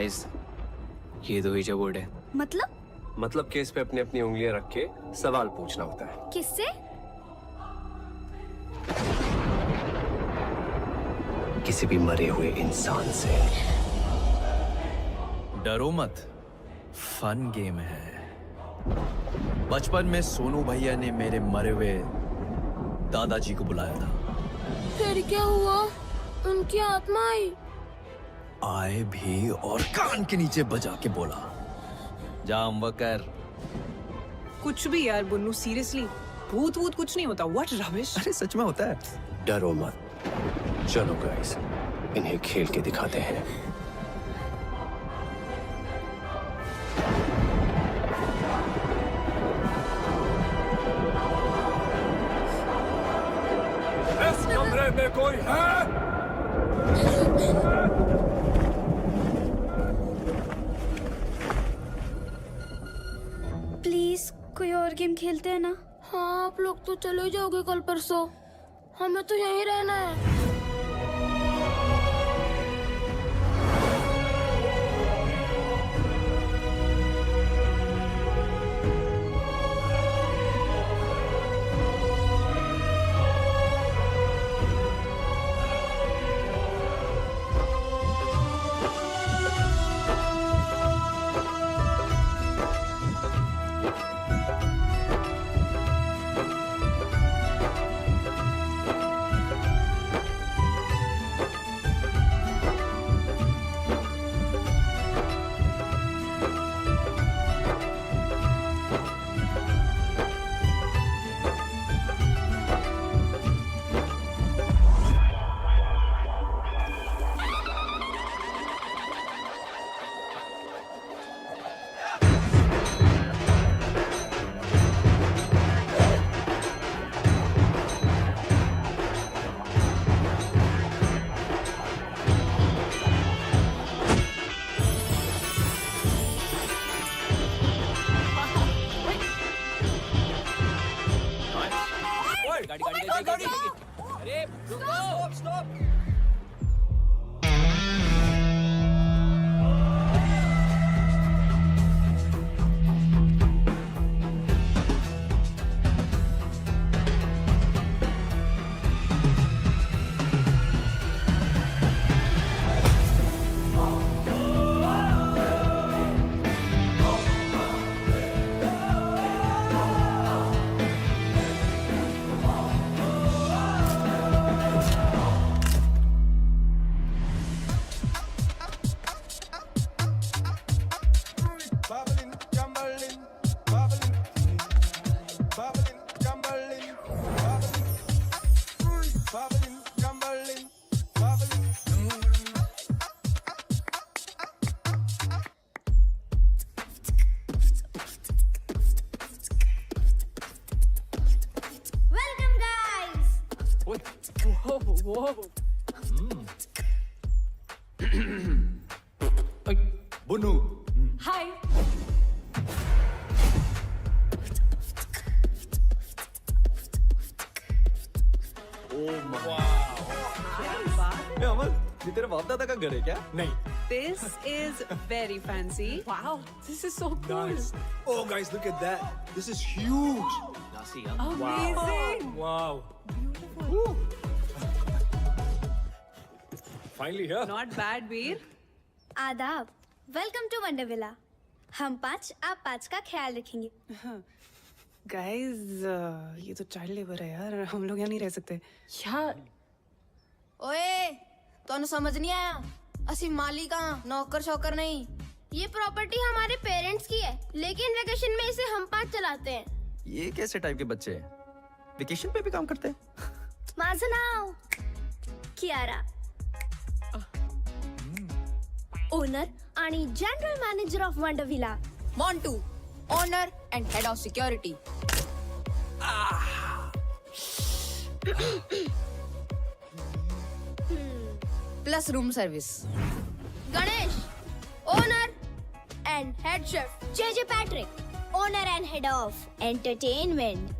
Guys, ये दो ही board है। मतलब केस पे अपनी अपनी उंगलियां रख के सवाल पूछना होता है। किससे? किसी भी मरे हुए इंसान से। डरो मत, फन गेम है। बचपन में सोनू भैया ने मेरे मरे हुए दादाजी को बुलाया था। फिर क्या हुआ? उनकी आत्मा आई? आए भी और कान के नीचे बजा के बोला, जाम वकर। कुछ भी यार बुन्नू, सीरियसली भूत वूत कुछ नहीं होता। What rubbish. अरे सच में होता है। डरो मत, चलो गाइस, इन्हें खेल के दिखाते हैं। इस कमरे में कोई है? प्लीज कोई और गेम खेलते हैं ना? हाँ, आप लोग तो चले जाओगे कल परसों, हमें तो यहीं रहना है। बुन्नू। हाय। अमन, ये तेरे बाप दादा का घर है क्या? नहीं। This is very fancy. Wow, this is so cool. Oh, guys, look at that. This is huge. Amazing. Wow. Beautiful. Finally here. Not bad, Veer. आदाब, वेलकम टू वंडर विला। हम 5 आप 5 का ख्याल रखेंगे। Guys, ये तो चाइल्ड लेबर है यार, हम लोग यहाँ नहीं रह सकते। यार ओए, तोनु समझ नहीं आया? असि मालिक नौकर शौकर नहीं। ये प्रॉपर्टी हमारे पेरेंट्स की है, लेकिन वेकेशन में इसे हम 5 चलाते हैं। ये कैसे टाइप के बच्चे हैं? वेकेशन पे भी काम करते हैं? माझं नाव कियारा, ओनर आणि general manager of Wonder Villa. Montu, owner and head of security. Plus room service. Ganesh, owner and head chef. JJ Patrick, owner and head of entertainment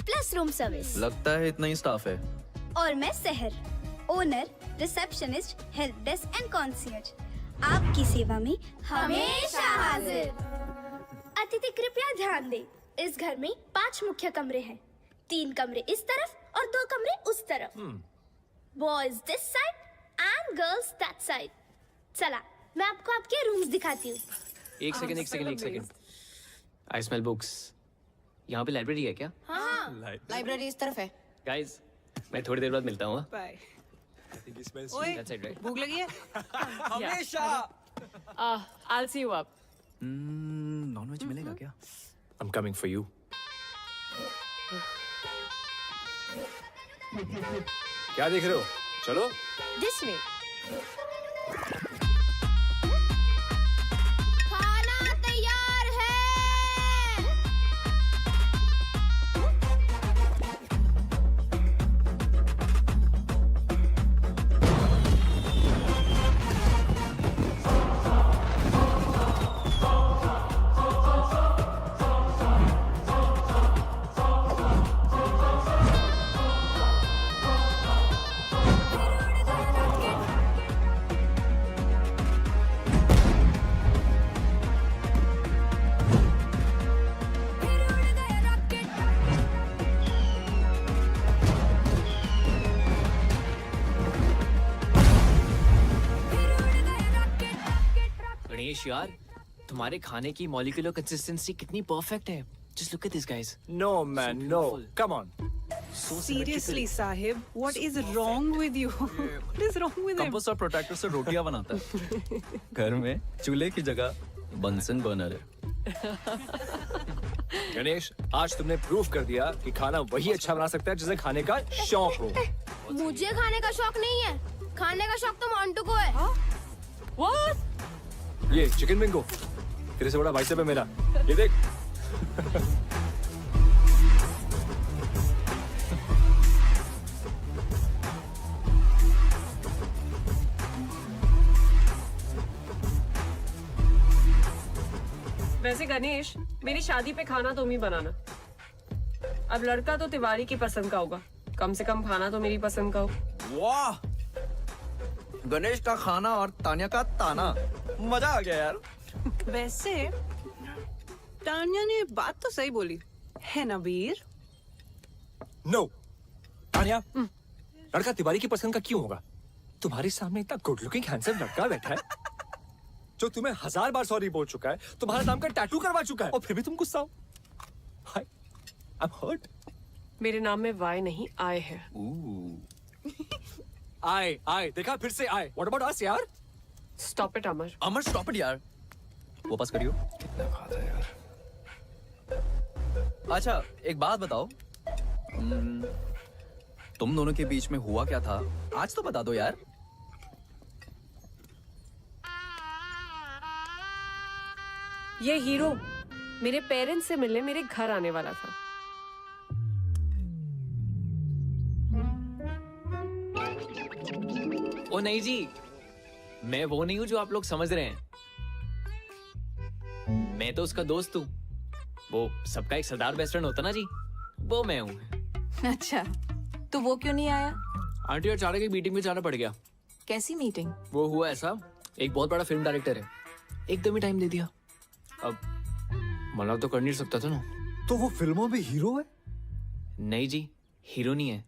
plus room service. लगता है इतना ही स्टाफ है। और मैं Sahar, owner receptionist, help desk and concierge. आपकी सेवा में हमेशा हाजिर। अतिथि कृपया ध्यान दें, इस घर में 5 मुख्य कमरे हैं। 3 कमरे इस तरफ और 2 कमरे उस तरफ। Boys this side and girls that side. चला, मैं आपको आपके रूम्स दिखाती हूँ। एक सेकंड। I smell books. यहाँ पे लाइब्रेरी है क्या? हाँ, लाइब्रेरी इस तरफ है। गाइस, मैं थोड़ी देर बाद मिलता हूँ। Bye. I think he smells ओए, That's it, right? भूख लगी है? I'll see you up. Nonveg मिलेगा क्या? I'm coming for you. क्या देख रहे हो? चलो। This way. खाना तैयार है। गणेश यार, तुम्हारे खाने की मॉलिक्यूलर कंसिस्टेंसी कितनी परफेक्ट है। Just look at this, guys. No man, no. Come on. Seriously, Sahib, what is wrong with you? What is wrong with him? Compost और प्रोटेक्टर से रोटियां बनाता है। घर में चूल्हे की जगह बंसन बर्नर है। गणेश, आज तुमने प्रूव कर दिया कि खाना वही अच्छा बना सकता है जिसे खाने का शौक हो। मुझे खाने का शौक नहीं है। खाने का शौक तो मोंटू को है। What? ये चिकन बिंगो, तेरे से बड़ा भाई साहब है मेरा। ये देख। वैसे गणेश, मेरी शादी पे खाना तुम ही बनाना। अब लड़का तो तिवारी की पसंद का होगा, कम से कम खाना तो मेरी पसंद का हो। वाह, गणेश का खाना और तान्या का ताना, मजा आ गया यार। वैसे तान्या ने बात तो सही बोली है ना वीर? नो, तान्या, लड़का तिवारी की पसंद का क्यों होगा? तुम्हारे सामने इतना गुड लुकिंग हैंडसम लड़का बैठा है जो तुम्हें 1000 बार सॉरी बोल चुका है, तुम्हारा नाम का टैटू करवा चुका है, और फिर भी तुम गुस्सा हो। हाय, आई एम हर्ट। मेरे नाम में वाई नहीं आए है। आए, देखा, फिर से आए। What about us यार? Stop it Amar. Amar stop it यार, वापस करियो। कितना खाता है यार। अच्छा, एक बात बताओ, तुम दोनों के बीच में हुआ क्या था? आज तो बता दो यार। ये हीरो मेरे पेरेंट्स से मिलने मेरे घर आने वाला था। ओ नहीं जी, मैं वो नहीं हूँ जो आप लोग समझ रहे हैं। मैं तो उसका दोस्त हूँ। वो सबका एक सरदार बेस्ट फ्रेंड होता ना जी, वो मैं हूँ। अच्छा, तो वो क्यों नहीं आया? आंटी और चारा की मीटिंग में जाना पड़ गया। कैसी मीटिंग? वो हुआ ऐसा, एक बहुत बड़ा फिल्म डायरेक्टर है, एकदम ही टाइम दे दिया। अब मना तो कर नहीं सकता था ना। तो वो फिल्मों में हीरो है? नहीं जी, हीरो नहीं है।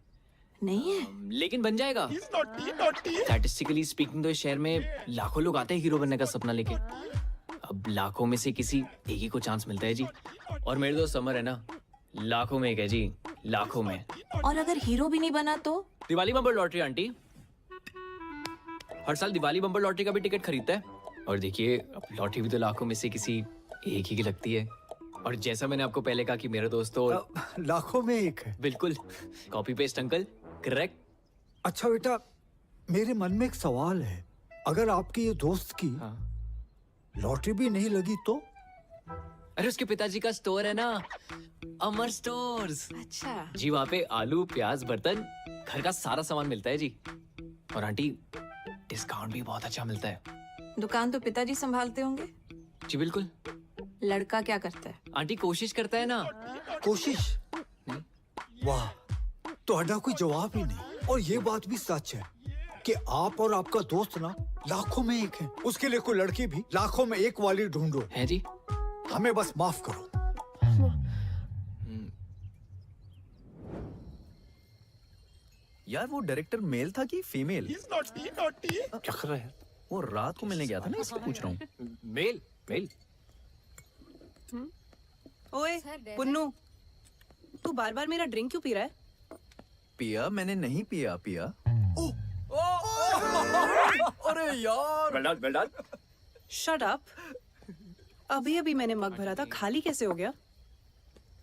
नहीं है? लेकिन बन जाएगा। स्टैटिस्टिकली स्पीकिंग तो इस शहर में लाखों लोग आते हैं हीरो बनने का सपना लेके। अब लाखों में से किसी एक ही को चांस मिलता है जी। और मेरे दोस्त समर है ना, लाखों में एक है जी, लाखों में। और अगर हीरो भी नहीं बना तो? दिवाली बम्पर लॉटरी आंटी, हर साल दिवाली बम्पर लॉटरी का भी टिकट खरीदता है। और देखिए, अब लॉटरी भी तो लाखों में से किसी एक ही की लगती है। और जैसा मैंने आपको पहले कहा कि मेरा दोस्त तो लाखों में एक है। बिल्कुल, कॉपी पेस्ट अंकल, करेक्ट। अच्छा बेटा, मेरे मन में एक सवाल है, अगर आपके ये दोस्त की लॉटरी भी नहीं लगी तो? अरे उसके पिताजी का स्टोर है ना, अमर स्टोर्स। अच्छा जी, वहाँ पे आलू, प्याज, बर्तन, घर का सारा सामान मिलता है जी। और आंटी, डिस्काउंट भी बहुत अच्छा मिलता है। दुकान तो पिताजी संभालते होंगे? जी बिल्कुल। लड़का क्या करता है? आंटी कोशिश करता है ना। कोशिश? वाह, तो अड्डा कोई जवाब ही नहीं। और ये बात भी सच है, कि आप और आपका दोस्त ना लाखों में एक है। उसके लिए कोई लड़की भी लाखों में एक वाली ढूंढो। है जी। हमें बस माफ करो। यार वो डायरेक्टर मेल था कि फीमेल? क्या कर रहा है? वो रात को मिलने गया था ना, इसलिए पूछ रहा हूँ। Male male. ओए पुन्नू, तू बार बार मेरा ड्रिंक क्यों पी रहा है? पिया मैंने नहीं पिया। पिया अरे यार वेल डन। Shut up. अभी अभी मैंने मग भरा था, खाली कैसे हो गया?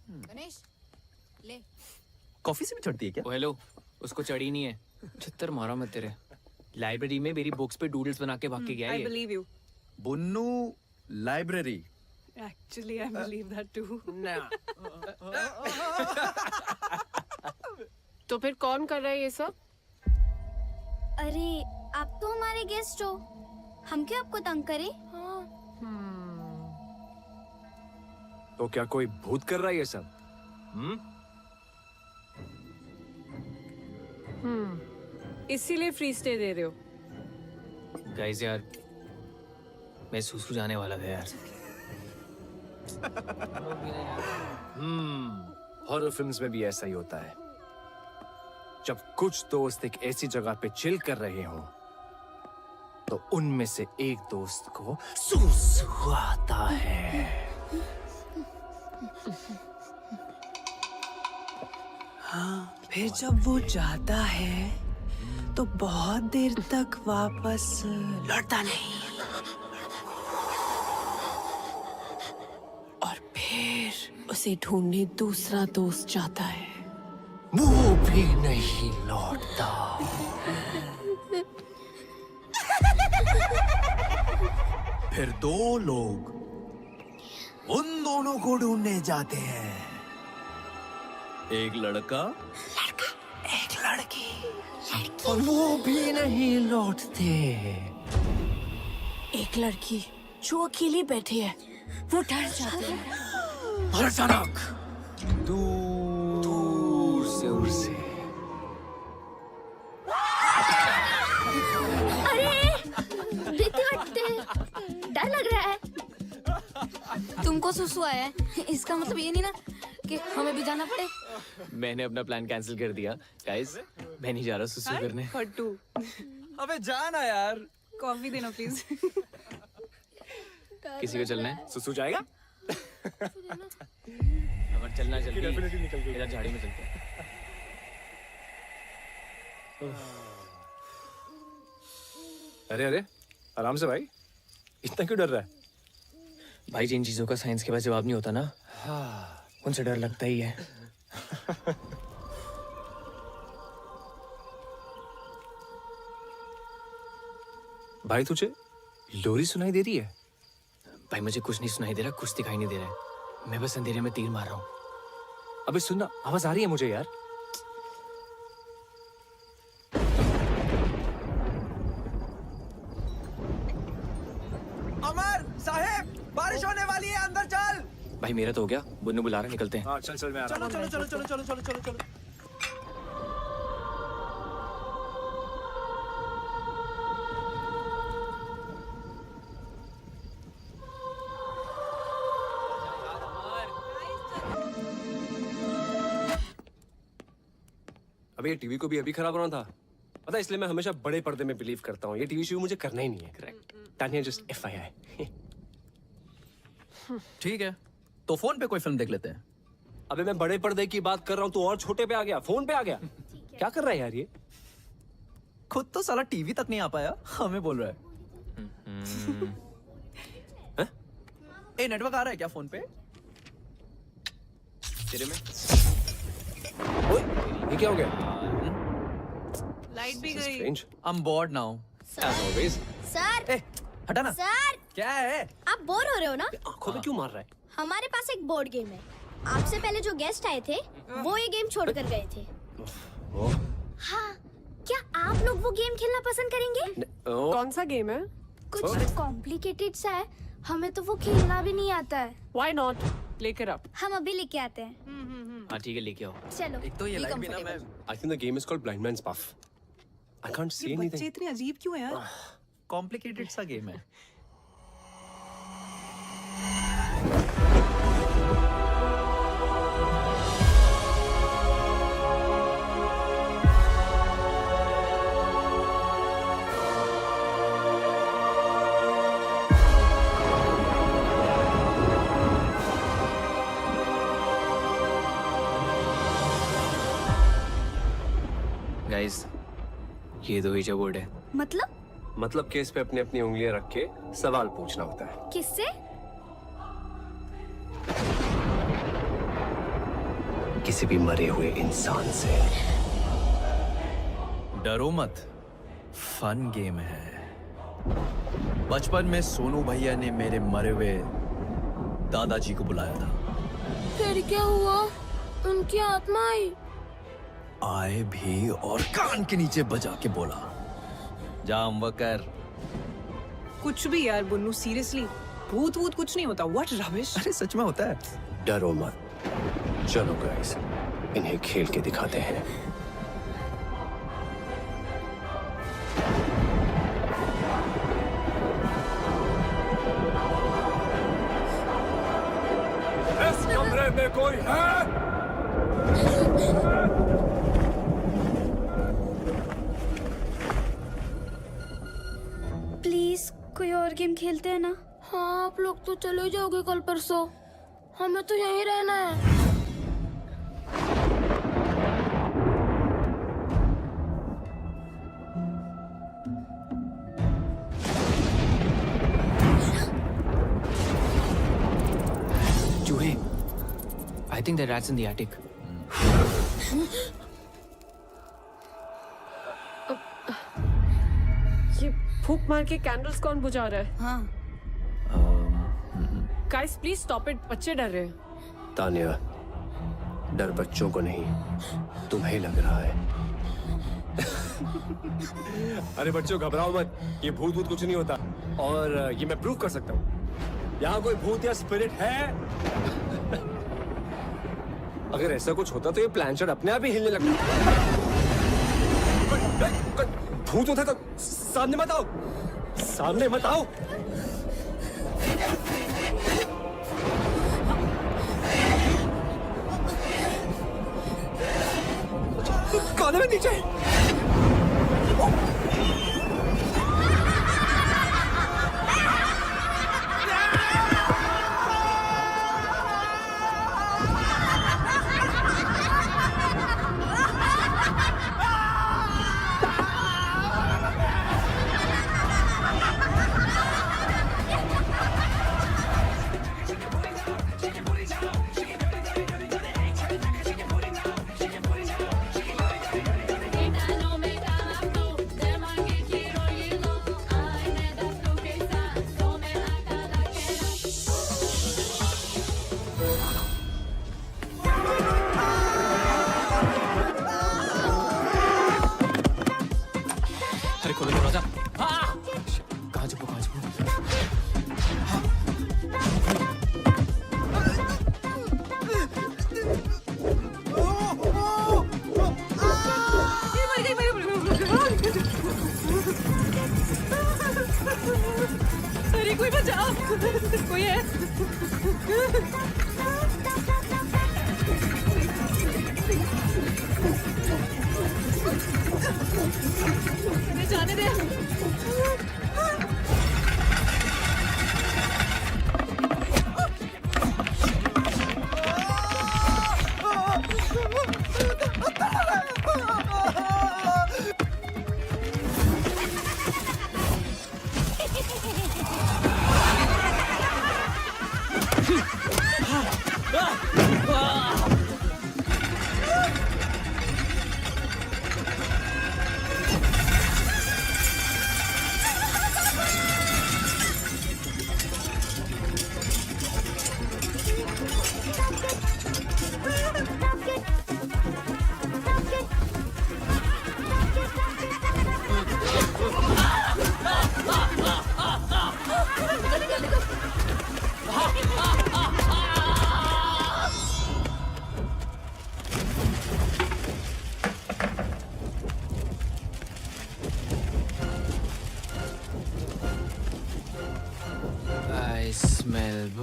गणेश ले। कॉफी से भी चढ़ती है क्या? ओ हेलो, उसको चढ़ी नहीं है। छत्तर मारा मत तेरे। लाइब्रेरी में मेरी बुक्स पे डूडल्स बना के भाग के गया है आई ये। Believe you. Bunnu library. Actually I believe that too. तो फिर कौन कर रहा है ये सब? अरे आप तो हमारे गेस्ट हो, हम क्यों आपको तंग करें? तो क्या कोई भूत कर रहा है ये सब? इसीलिए फ्री स्टे दे रहे हो? गाइस यार, मैं सुसु जाने वाला था यार। हॉरर फिल्म्स में भी ऐसा ही होता है। जब कुछ दोस्त एक ऐसी जगह पे चिल कर रहे हो तो उनमें से एक दोस्त को सुसु आता है। फिर जब वो जाता है तो बहुत देर तक वापस लौटता नहीं, और फिर उसे ढूंढने दूसरा दोस्त जाता है। वो भी नहीं लौटता। फिर दो लोग उन दोनों को ढूंढने जाते हैं। एक लड़का एक लड़की। और वो भी नहीं लौटते। एक लड़की जो अकेली बैठी है, वो डर जाती है। और अचानक दूर से उसे बीती हटते, डर लग रहा है। तुमको सुसु आया है, इसका मतलब ये नहीं ना कि हमें भी जाना पड़े। मैंने अपना प्लान कैंसिल कर दिया। गाइस, मैं नहीं जा रहा सुसु करने। फट्टू, अबे जाना यार। कॉफी देना प्लीज। किसी को चलना है? सुसु जाएगा? अगर चलना जल्दी, इधर झाड़ी में चलते हैं। अरे अरे, आराम से भाई। इतना क्यों डर रहा है? भाई, जिन चीजों का साइंस के पास जवाब नहीं होता ना, उनसे डर लगता ही है। भाई तुझे लोरी सुनाई दे रही है? भाई, मुझे कुछ नहीं सुनाई दे रहा, कुछ दिखाई नहीं दे रहा है। मैं बस अंधेरे में तीर मार रहा हूँ। अबे सुनना, आवाज आ रही है मुझे यार। अमर साहेब, बारिश होने वाली है, अंदर चल। भाई, मेरा तो हो गया। बुन्नू बुला रहा, निकलते हैं। हाँ चल चल, मैं आ रहा हूँ। चलो। अबे ये टीवी को भी अभी खराब होना था, पता है? इसलिए मैं हमेशा बड़े पर्दे में बिलीव करता हूँ। ये टीवी शो मुझे करना ही नहीं है। करेक्ट। Tania just FYI। ठीक है, तो फोन पे कोई फिल्म देख लेते हैं। अबे मैं बड़े पर्दे की बात कर रहा हूँ, तो और छोटे पे आ गया, फोन पे आ गया। क्या कर रहा है यार ये? खुद तो साला टीवी तक नहीं आ पाया, हमें बोल रहा है। ए, नेटवर्क आ रहा है क्या फोन पे? तेरे में ओए, ये क्या हो गया? लाइट भी गई। Strange. I am bored now. As always. Sir, ए, हटा ना। सर, क्या है? आप बोर हो रहे हो ना? आंखों में क्यों मार रहा है? हमारे पास एक बोर्ड गेम है। आपसे पहले जो गेस्ट आए थे, वो ये गेम छोड़ कर गए थे। हाँ, क्या आप लोग वो गेम खेलना पसंद करेंगे? कौन सा गेम है? कुछ कॉम्प्लिकेटेड सा है, हमें तो वो खेलना भी नहीं आता है। Why not? लेकर आप। हम अभी लेके आते हैं। हाँ ठीक है, लेके आओ। चलो। एक तो ये लाइट भी ना, मैं I think the game is called Blind Man's Buff. I can't see ये anything. बच्चे इतने अजीब क्यों हैं यार? कॉम्प्लिकेटेड सा गेम है. गाइस, ये दो ही जो बोर्ड है. मतलब केस पे अपनी अपनी उंगलियां रख के सवाल पूछना होता है. किससे? किसी भी मरे हुए इंसान से. डरो मत, फन गेम है. बचपन में सोनू भैया ने मेरे मरे हुए दादाजी को बुलाया था. फिर क्या हुआ? उनकी आत्मा आई? आए भी और कान के नीचे बजा के बोला, जाम वकर. कुछ भी यार बुन्नू, सीरियसली भूत वूत कुछ नहीं होता. What rubbish. अरे सच में होता है. डरो मत. चलो गाइस, इन्हें खेल के दिखाते हैं. इस कमरे में कोई है? प्लीज कोई और गेम खेलते हैं ना. हाँ, आप लोग तो चले जाओगे कल परसों. हमें तो यहीं रहना है. चूहे. I think the rat's in the attic. ये फूक मार के कैंडल्स कौन बुझा रहा है? हाँ. गाइस प्लीज स्टॉप इट, बच्चे डर रहे हैं. तानिया, डर बच्चों को नहीं, तुम्हें लग रहा है. अरे बच्चों, घबराओ मत. ये भूत भूत कुछ नहीं होता. और ये मैं प्रूव कर सकता हूँ. यहाँ कोई भूत या स्पिरिट है? अगर ऐसा कुछ होता तो ये प्लानचेट अपने आप ही हिलने लगता. भूत होता तो सामने मत आओ. सामने मत आओ. कान में नीचे. अरे खोलो दरवाजा. हाँ. कहाँ छुपो, कहाँ छुपो? अरे कोई बचाओ. कोई है? जाने दे.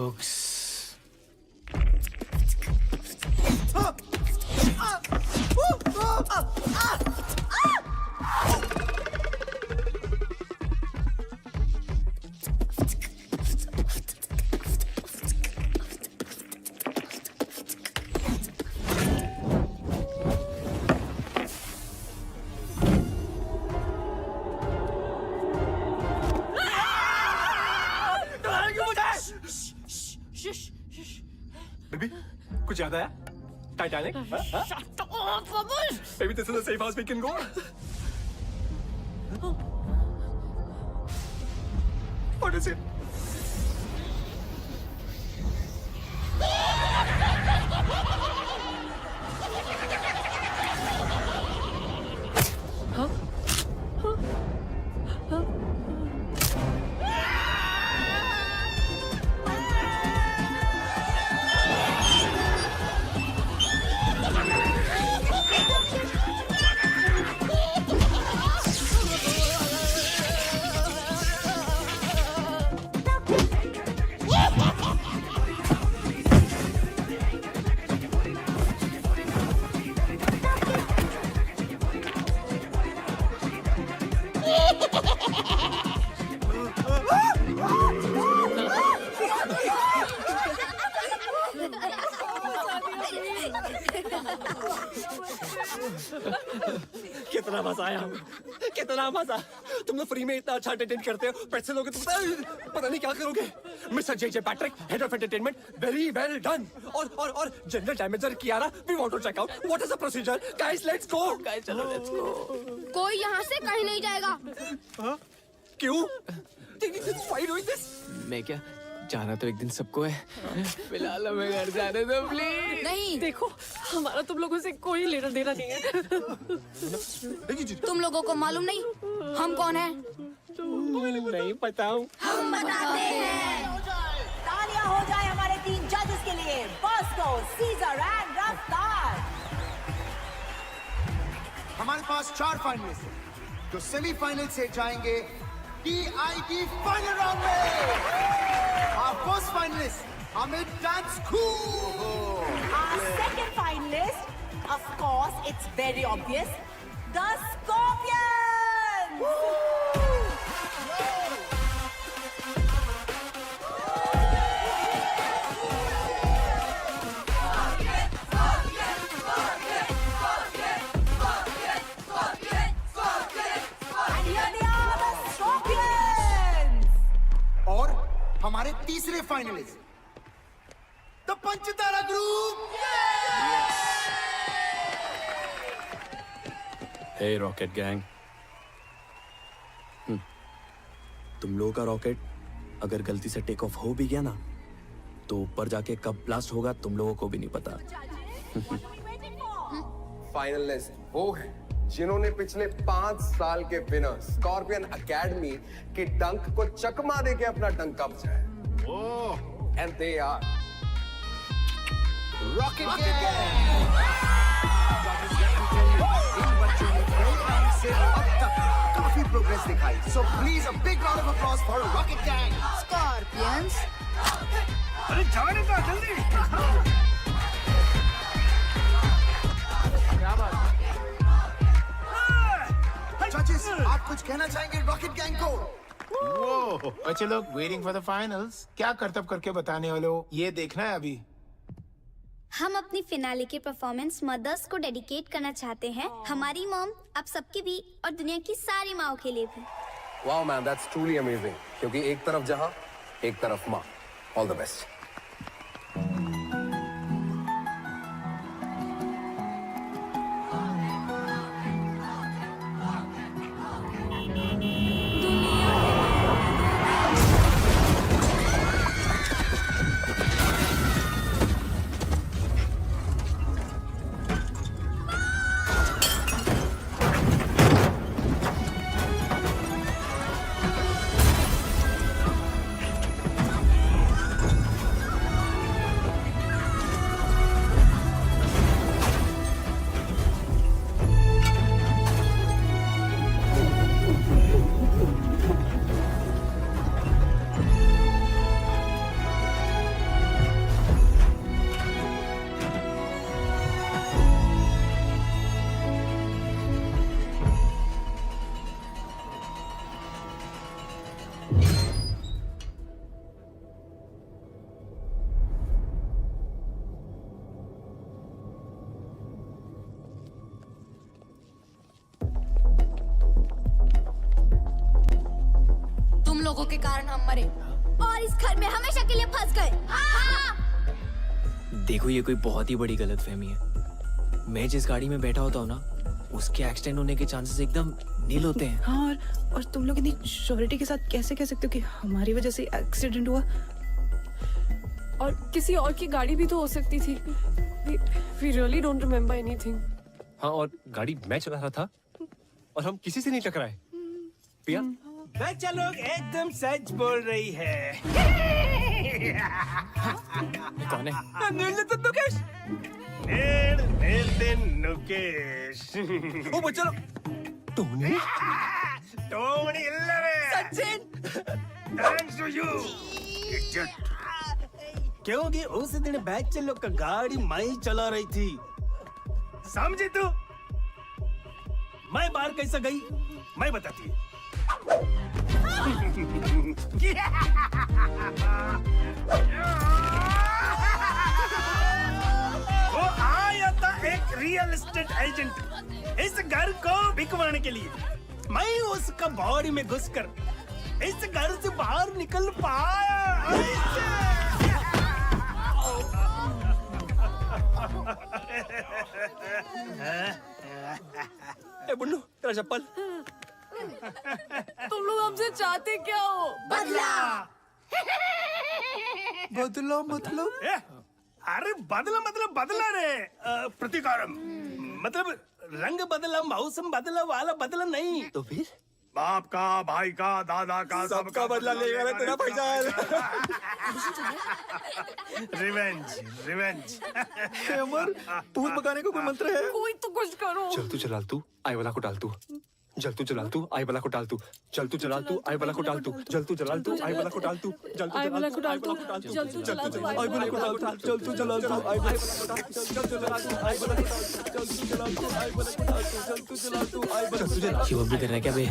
जोक्स। बेबी कुछ याद आया? Titanic? Maybe this is the safe house we can go. What is it? कितना मजा आया, कितना मजा। तुम लोग फ्री में इतना अच्छा एंटरटेन करते हो, पैसे लोगे तो पता नहीं क्या करोगे। Mister J Patrick, head of entertainment, very well done. और general damager Kiara, we want to check out what is the procedure. Guys let's go. Guys चलो लेट्स गो। कोई यहाँ से कहीं नहीं जाएगा। क्यों? Why doing this? मैं क्या जाना तो एक दिन सबको है, फिलहाल हमें घर जाने दो प्लीज। नहीं, देखो हमारा तुम लोगों से कोई लेना देना नहीं है। तुम लोगों को मालूम नहीं हम कौन हैं? नहीं पता हूँ। हम बताते हैं। तालियां हो जाए हमारे 3 जजेस के लिए, बॉस्को, सीजर एंड रफ्तार। हमारे पास 4 फाइनलिस्ट हैं जो सेमीफाइनल से जाएंगे TIT फाइनल राउंड में। Our first finalist, Amit Dance Cool. Our second finalist, of course, it's very obvious, the Scorpions. And here they are, the Scorpions. और हमारे तीसरे finalist, the Panchtara group. Hey Rocket Gang, तुम लोगों का rocket अगर गलती से टेक ऑफ हो भी गया ना, तो ऊपर जाके कब ब्लास्ट होगा तुम लोगों को भी नहीं पता। फाइनलिस्ट वो है जिन्होंने पिछले 5 साल के विनर स्कॉर्पियन एकेडमी के डंक को चकमा देके अपना डंका बचाया। And they are Rocket Gang. इन बच्चों ने कई राउंड से अब तक काफी प्रोग्रेस दिखाई। So please a big round of applause for Rocket Gang. Scorpions. अरे जाने का जल्दी। जजेस, आप कुछ कहना चाहेंगे रॉकेट गैंग को? वो बच्चे लोग वेटिंग फॉर द फाइनल्स, क्या करतब करके बताने वाले हो, ये देखना है अभी। हम अपनी फिनाले के परफॉर्मेंस मदर्स को डेडिकेट करना चाहते हैं। हमारी मॉम, आप सबकी भी और दुनिया की सारी माओ के लिए भी। Wow man, that's truly amazing. क्योंकि एक तरफ जहां, एक तरफ मां। All the best. लोगों के कारण हम मरे और इस घर में हमेशा के लिए फंस गए। देखो ये कोई बहुत ही बड़ी गलतफहमी है। मैं जिस गाड़ी में बैठा होता हूँ ना, उसके एक्सीडेंट होने के चांसेस एकदम नील होते हैं। हाँ, और तुम लोग इतनी श्योरिटी के साथ कैसे कह सकते हो कि हमारी वजह से एक्सीडेंट हुआ? और किसी और की गाड़ी भी तो हो सकती थी। We really don't remember anything. हाँ, और गाड़ी मैं चला रहा था और हम किसी से नहीं टकराए। पिया? बच्चा लोग एकदम सच बोल रही है। कौन है? नुकेश। नुकेश। ओ बच्चा लोग, टोनी? टोनी इल्लरे। सचिन। Thanks to you. क्योंकि उस दिन बच्चे लोग का गाड़ी मैं ही चला रही थी, समझी तू? मैं बाहर कैसे गई मैं बताती है। वो आया था एक रियल एस्टेट एजेंट इस घर को बिकवाने के लिए। मैं उसका बॉडी में घुसकर इस घर से बाहर निकल पाया। ए बुन्नू, तेरा चप्पल। तुम लोग हमसे चाहते क्या हो? बदला। बदला मतलब? अरे बदला मतलब बदला रे, प्रतिकारम मतलब रंग बदला, मौसम बदला वाला बदला नहीं। तो फिर? बाप का, भाई का, दादा का, सबका बदला लेगा रे तेरा भाईजान। Revenge, revenge. अमर, भूत भगाने का कोई मंत्र है? कोई तो कुछ करो। चल तू जलाल तू, आई वाला को डाल तू। जल तू जलाल तू, आई वाला को डाल तू। चल तू जलाल तू, आई वाला को डाल तू। जल तू जलाल तू, आई वाला को डाल तू। जल तू जलाल तू, आई वाला को डाल तू। जल तू जलाल तू, आई वाला को डाल तू। जल तू जलाल तू, आई वाला को डाल तू। जल तू जलाल तू, आई वाला को डाल तू। जल तू जलाल तू, आई वाला को डाल तू। जल तू जलाल तू, आई वाला को डाल तू। शिव भी कर रहा है क्या बे?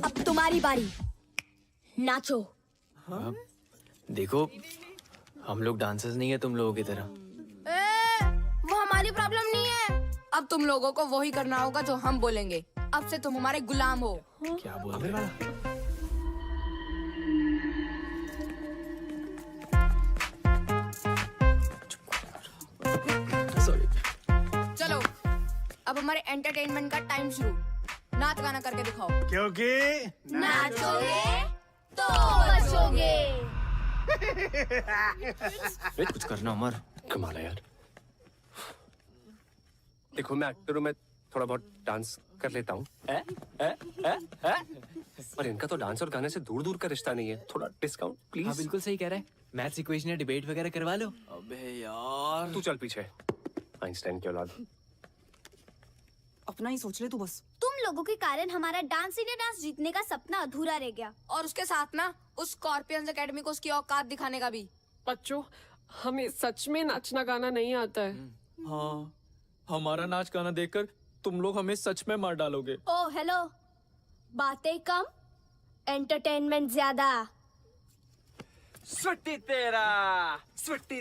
अब तुम्हारी बारी, नाचो। देखो हम लोग डांसर्स नहीं है तुम लोगों की तरह। वो हमारी प्रॉब्लम नहीं है। अब तुम लोगों को वही करना होगा जो हम बोलेंगे। अब से तुम हमारे गुलाम हो। क्या बोल रहे हो? चलो अब हमारे एंटरटेनमेंट का टाइम शुरू। नाच गाना करके दिखाओ। क्योंकि नाचोगे तो बचोगे। कुछ करना अमर। कमाल है यार। देखो मैं एक्टर हूँ, मैं थोड़ा बहुत डांस कर लेता हूँ। पर इनका तो डांस और गाने से दूर दूर का रिश्ता नहीं है। थोड़ा डिस्काउंट प्लीज। हाँ बिल्कुल सही कह रहा है। मैथ्स इक्वेशन या डिबेट वगैरह करवा लो। अबे यार तू चल पीछे, आइंस्टाइन की औलाद। अपना ही सोच ले तू बस। तुम लोगों के कारण हमारा डांस इंडिया डांस जीतने का सपना अधूरा रह गया। और उसके साथ ना उस स्कॉर्पियंस एकेडमी को उसकी औकात दिखाने का भी। बच्चों, हमें सच में नाचना गाना नहीं आता है। हाँ, हमारा नाच गाना देखकर तुम लोग हमें सच में मार डालोगे। ओ हेलो, बातें कम, एंटरटेनमेंट ज्यादा। सुट्टी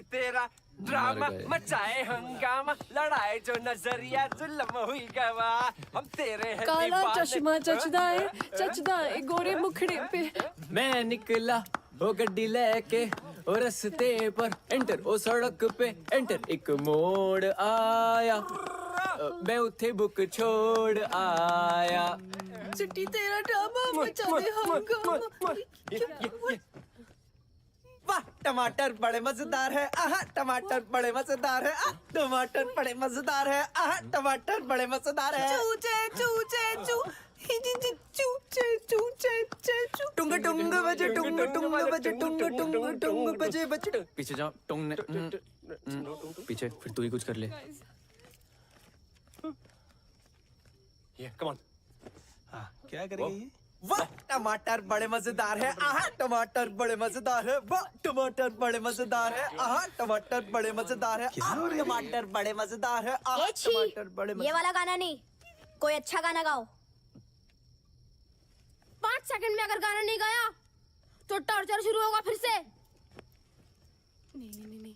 तेरा ड्रामा मचाए हंगामा, लड़ाई जो नजरिया जुल्म हुई गवा, हम तेरे हैं काला दीवाने। चश्मा चचदा है गोरे मुखड़े पे। मैं निकला वो गड्डी लेके ओ रस्ते पर एंटर ओ सड़क पे एंटर एक मोड़ आया मैं उठे बुक छोड़ आया। चिट्टी तेरा ड्रामा मचा दे हंगामा। वाह टमाटर बड़े मजेदार है, आहा टमाटर बड़े मजेदार है, टमाटर बड़े मजेदार है, आहा टमाटर बड़े मजेदार है। चूचे चूचे चू टुंग टुंग बजे टुंग टुंग बजे टुंग टुंग टुंग बजे बजे। पीछे जाओ टोंग ने पीछे फिर तू ही कुछ कर ले। ये कम ऑन। क्या करेंगे ये? वाह टमाटर बड़े मजेदार है, आहा टमाटर बड़े मजेदार है, वाह टमाटर बड़े मजेदार है, आहा टमाटर बड़े मजेदार है, आहा टमाटर बड़े मजेदार है, आहा ए छी, टमाटर बड़े ये वाला गाना नहीं, कोई अच्छा गाना गाओ। 5 सेकंड में अगर गाना नहीं गाया तो टॉर्चर शुरू होगा फिर से। नहीं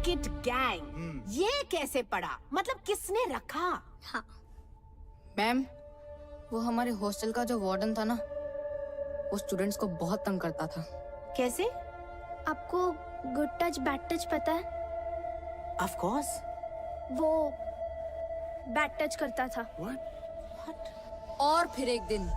रॉकेट गैंग, ये कैसे पड़ा? मतलब किसने रखा? हाँ। मैम, वो हमारे हॉस्टल का जो वार्डन था ना, वो स्टूडेंट्स को बहुत तंग करता था। कैसे? आपको गुड टच बैड टच पता है? Of course. वो बैड टच करता था। और फिर एक दिन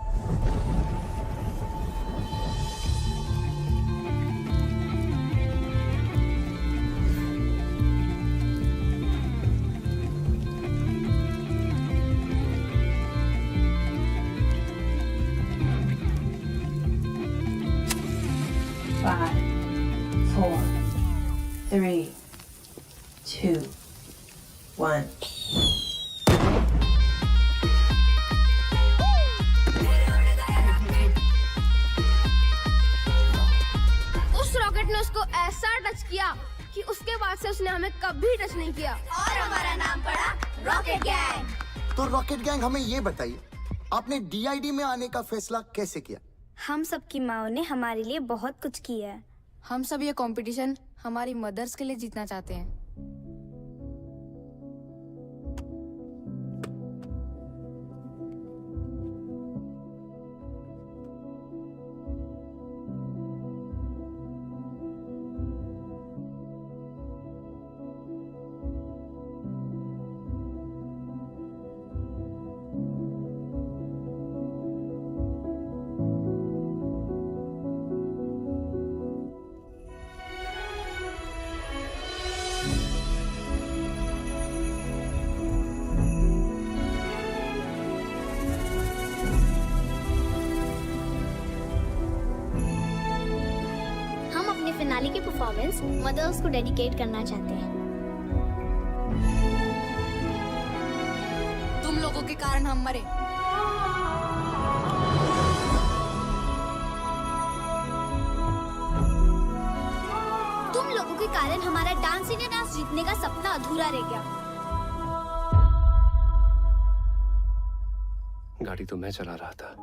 Five, 4, 3, 2, 1. उस रॉकेट ने उसको ऐसा टच किया कि उसके बाद से उसने हमें कभी टच नहीं किया। और हमारा नाम पड़ा रॉकेट गैंग। तो रॉकेट गैंग, हमें ये बताइए, आपने डीआईडी में आने का फैसला कैसे किया? हम सबकी माओ ने हमारे लिए बहुत कुछ किया है। हम सब ये कंपटीशन हमारी मदर्स के लिए जीतना चाहते हैं। फिनाले की परफॉर्मेंस मदर्स को डेडिकेट करना चाहते हैं। तुम लोगों के कारण हम मरे। तुम लोगों के कारण हमारा डांस इंडिया डांस जीतने का सपना अधूरा रह गया। गाड़ी तो मैं चला रहा था।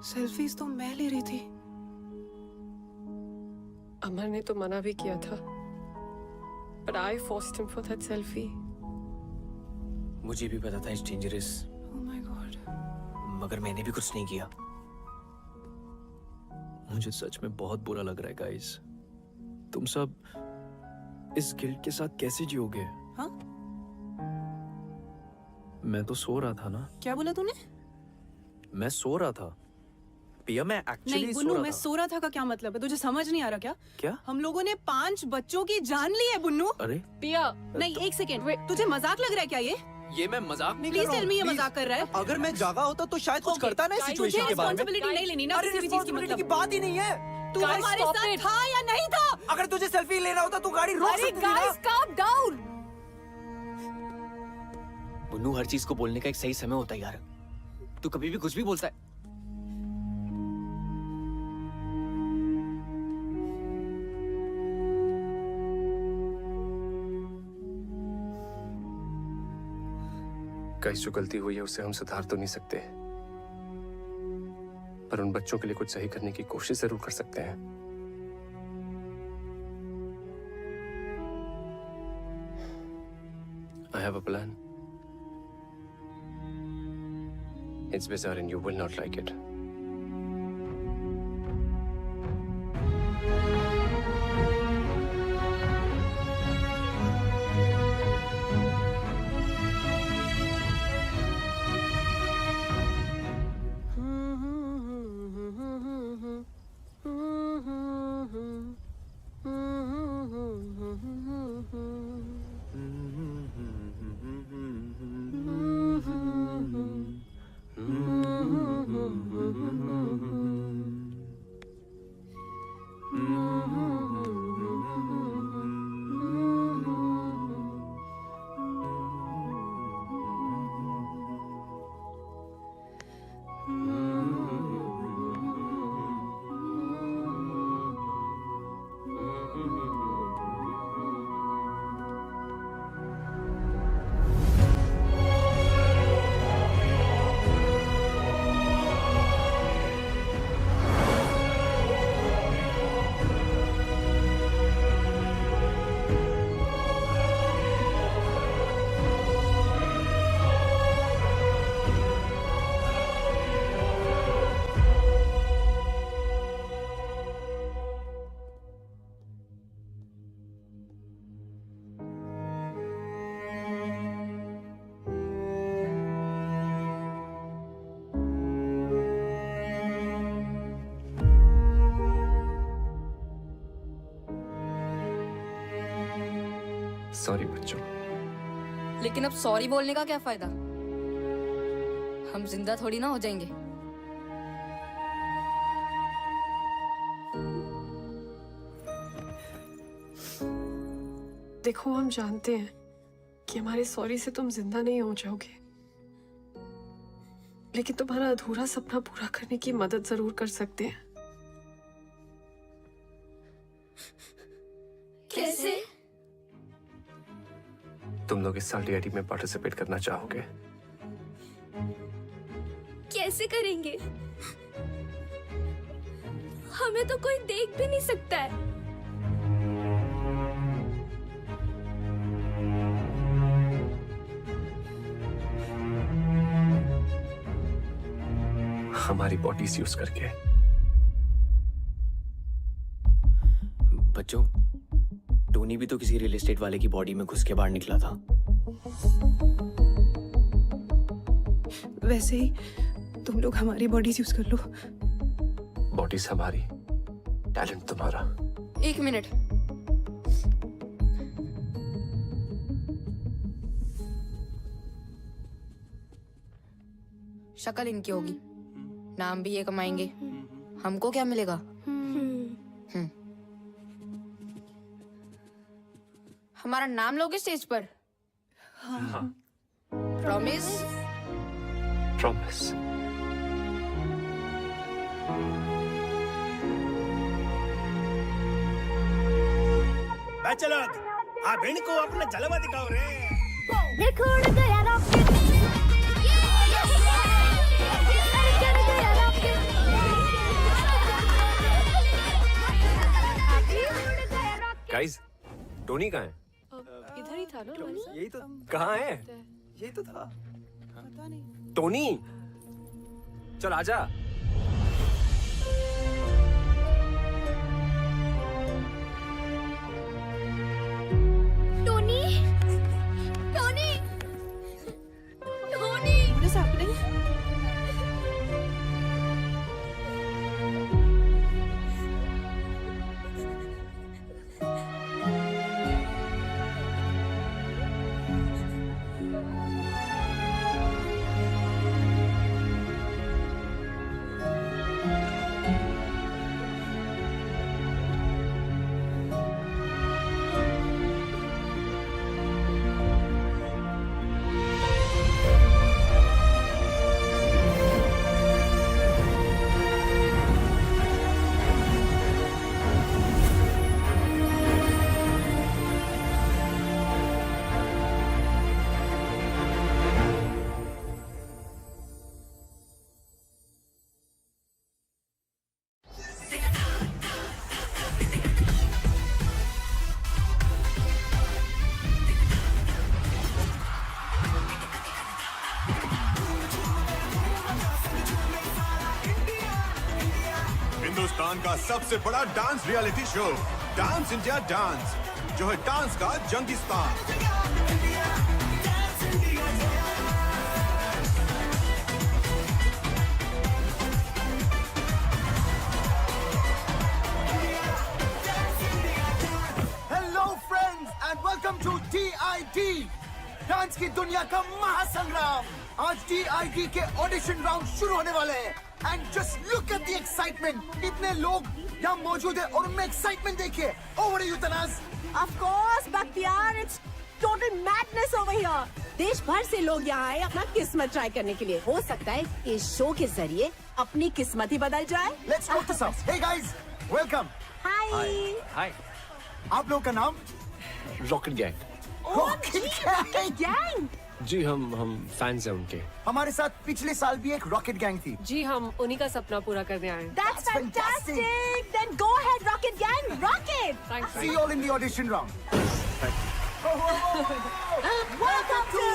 सेल्फीज तो मैं ले रही थी। अमर ने तो मना भी किया था, but I forced him for that selfie. मुझे भी पता था it's dangerous, Oh my God. मगर मैंने भी कुछ नहीं किया। मुझे सच में बहुत बुरा लग रहा है गाइस। तुम सब इस गिल्ट के साथ कैसे जियोगे? हाँ? मैं तो सो रहा था ना। क्या बोला तूने? मैं सो रहा था पिया, मैं एक्चुअली नहीं सो बुन्नू, रहा मैं था। सो रहा था का क्या मतलब है? तुझे समझ नहीं आ रहा क्या? क्या? हम लोगों ने 5 बच्चों की जान ली है बुन्नू। अरे पिया, नहीं एक सेकेंड, तुझे मजाक लग रहा है क्या ये मैं मजाक नहीं कर प्लीज रहा हूँ। टेल मी ये Please. मजाक कर रहा है? अगर मैं जागा होता तो शायद कुछ करता ना इस तुझे सिचुएशन के बारे में। रिस्पॉन्सिबिलिटी नहीं लेनी ना अरे किसी भी चीज की, रिस्पॉन्सिबिलिटी की मतलब बात ही नहीं है। तू Guys, हमारे stop साथ it. था या नहीं था? अगर तुझे सेल्फी लेना होता तो गाड़ी रोक अरे सकती थी ना। Guys calm down. बुन्नू, हर चीज को बोलने का एक सही समय होता है यार। तू कभी भी कुछ भी बोलता है। गाइस, जो गलती हुई है उसे हम सुधार तो नहीं सकते, पर उन बच्चों के लिए कुछ सही करने की कोशिश जरूर कर सकते हैं। I have a plan. It's bizarre and you will not like it. Sorry बच्चों। लेकिन अब सॉरी बोलने का क्या फायदा? हम जिंदा थोड़ी ना हो जाएंगे। देखो, हम जानते हैं कि हमारे सॉरी से तुम जिंदा नहीं हो जाओगे, लेकिन तुम्हारा अधूरा सपना पूरा करने की मदद जरूर कर सकते हैं। कैसे? तुम लोग इस साल DID में पार्टिसिपेट करना चाहोगे? कैसे करेंगे? हमें तो कोई देख भी नहीं सकता है। हमारी बॉडीज यूज करके। बच्चों, टोनी भी तो किसी रियल एस्टेट वाले की बॉडी में घुस के बाहर निकला था। वैसे ही तुम लोग हमारी बॉडीज यूज कर लो। बॉडीज हमारी, टैलेंट तुम्हारा। 1 मिनट। शक्ल इनकी होगी, नाम भी ये कमाएंगे, हमको क्या मिलेगा? हमारा नाम लोगे स्टेज पर? हाँ। प्रॉमिस? प्रॉमिस। चलो आप इनको अपना जलवा दिखाओ रे। देखो उड़ गया रॉकेट। गाइस, टोनी कहाँ है? इधर ही था ना? यही तो। कहाँ है? यही तो था। पता नहीं। टोनी, चल आजा। Tony, Tony, Tony. What is happening? Hindustan का सबसे बड़ा dance reality show dance India dance, जो है डांस का जंगिस्तान। Hello friends and welcome to DID, dance की दुनिया का महासंग्राम। आज DID के ऑडिशन राउंड शुरू होने वाले हैं and just look at the excitement. इतने लोग यहाँ मौजूद है और उनमें एक्साइटमेंट देखिए। Over to you Tanaz. Of course, Bakhtiar, it's total madness over here. देश भर से लोग यहाँ आए अपना किस्मत ट्राई करने के लिए। हो सकता है इस शो के जरिए अपनी किस्मत ही बदल जाए। Let's go to some. Hey guys, welcome. Hi. हाय। आप लोग का नाम? Rocket Gang. Rocket Gang? जी, हम फैंस हैं उनके। हमारे साथ पिछले साल भी एक रॉकेट गैंग थी। जी, हम उन्हीं का सपना पूरा करने आए हैं। That's fantastic. Then go ahead, Rocket Gang. Rocket. Thanks. See you all in the audition round. Welcome to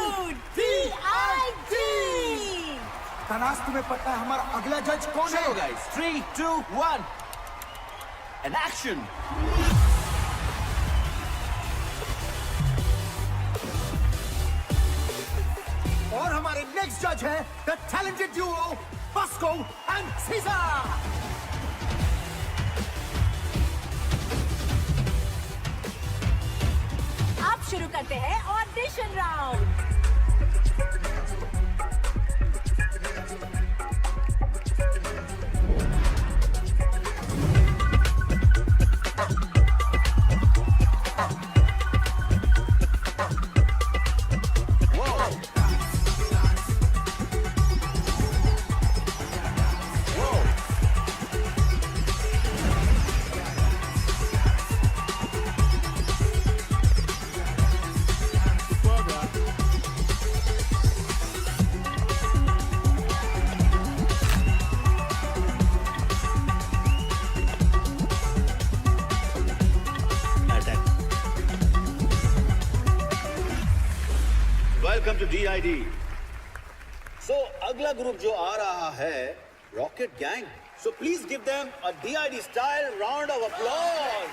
DID. Tanaz, तुम्हें पता है हमारा अगला जज कौन है? guys, 3, 2, 1, and action. और हमारे नेक्स्ट जज है the talented duo Bosco and Caesar. अब शुरू करते हैं audition round. Welcome to DID। So अगला ग्रुप जो आ रहा है Rocket Gang. So please give them a DID style round of applause.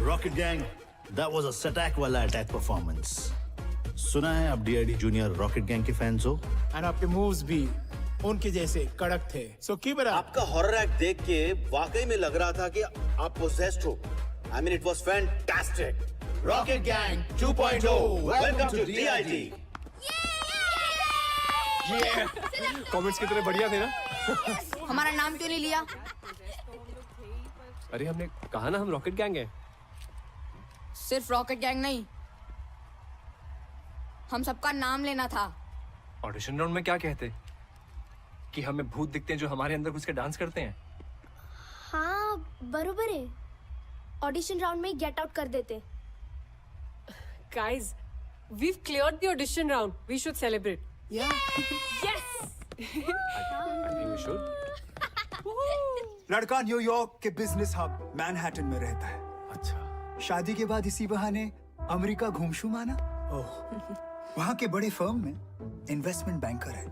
Rocket Gang, that was a सटैक वाला अटैक परफॉर्मेंस। सुना है आप DID जूनियर रॉकेट गैंग के फैंस हो। एंड आपके मूव्स भी उनके जैसे कड़क थे। So keep it up. आपका हॉरर एक्ट देख के वाकई में लग रहा था कि आप पोसेस्ड हो। I mean it was fantastic। Rocket Gang 2.0 welcome to DID। Comments कितने बढ़िया थे ना। हमारा नाम क्यों नहीं लिया? अरे हमने कहा ना हम रॉकेट गैंग है। सिर्फ रॉकेट गैंग नहीं, हम सबका नाम लेना था। ऑडिशन राउंड में क्या कहते कि हमें भूत दिखते हैं जो हमारे अंदर घुस के डांस करते हैं। हाँ बरोबर है, ऑडिशन राउंड में गेट आउट कर देते। Guys, we've cleared the audition round. We should celebrate. Yeah. Yes. I think we should। लड़का न्यूयॉर्क के बिजनेस हब मैनहट्टन में रहता है। अच्छा। शादी के बाद इसी बहाने अमेरिका घूमशू माना। वहाँ के बड़े फर्म में इन्वेस्टमेंट बैंकर है।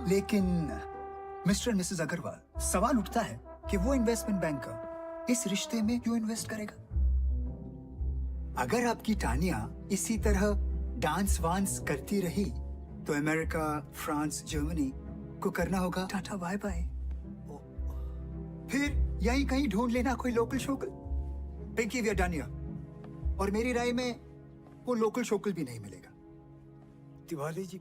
लेकिन मिस्टर मिसेस अग्रवाल, सवाल उठता है कि वो इन्वेस्टमेंट बैंकर इस रिश्ते में क्यों इन्वेस्ट करेगा? अगर आपकी टानिया इसी तरह डांस वांस करती रही तो अमेरिका, फ्रांस, जर्मनी को करना होगा टाटा बाय बाय। फिर यहीं कहीं ढूंढ लेना कोई लोकल शोकल। Pinky we are done here. और मेरी राय में वो लोकल शोकल भी नहीं मिलेगा। तिवारी जी,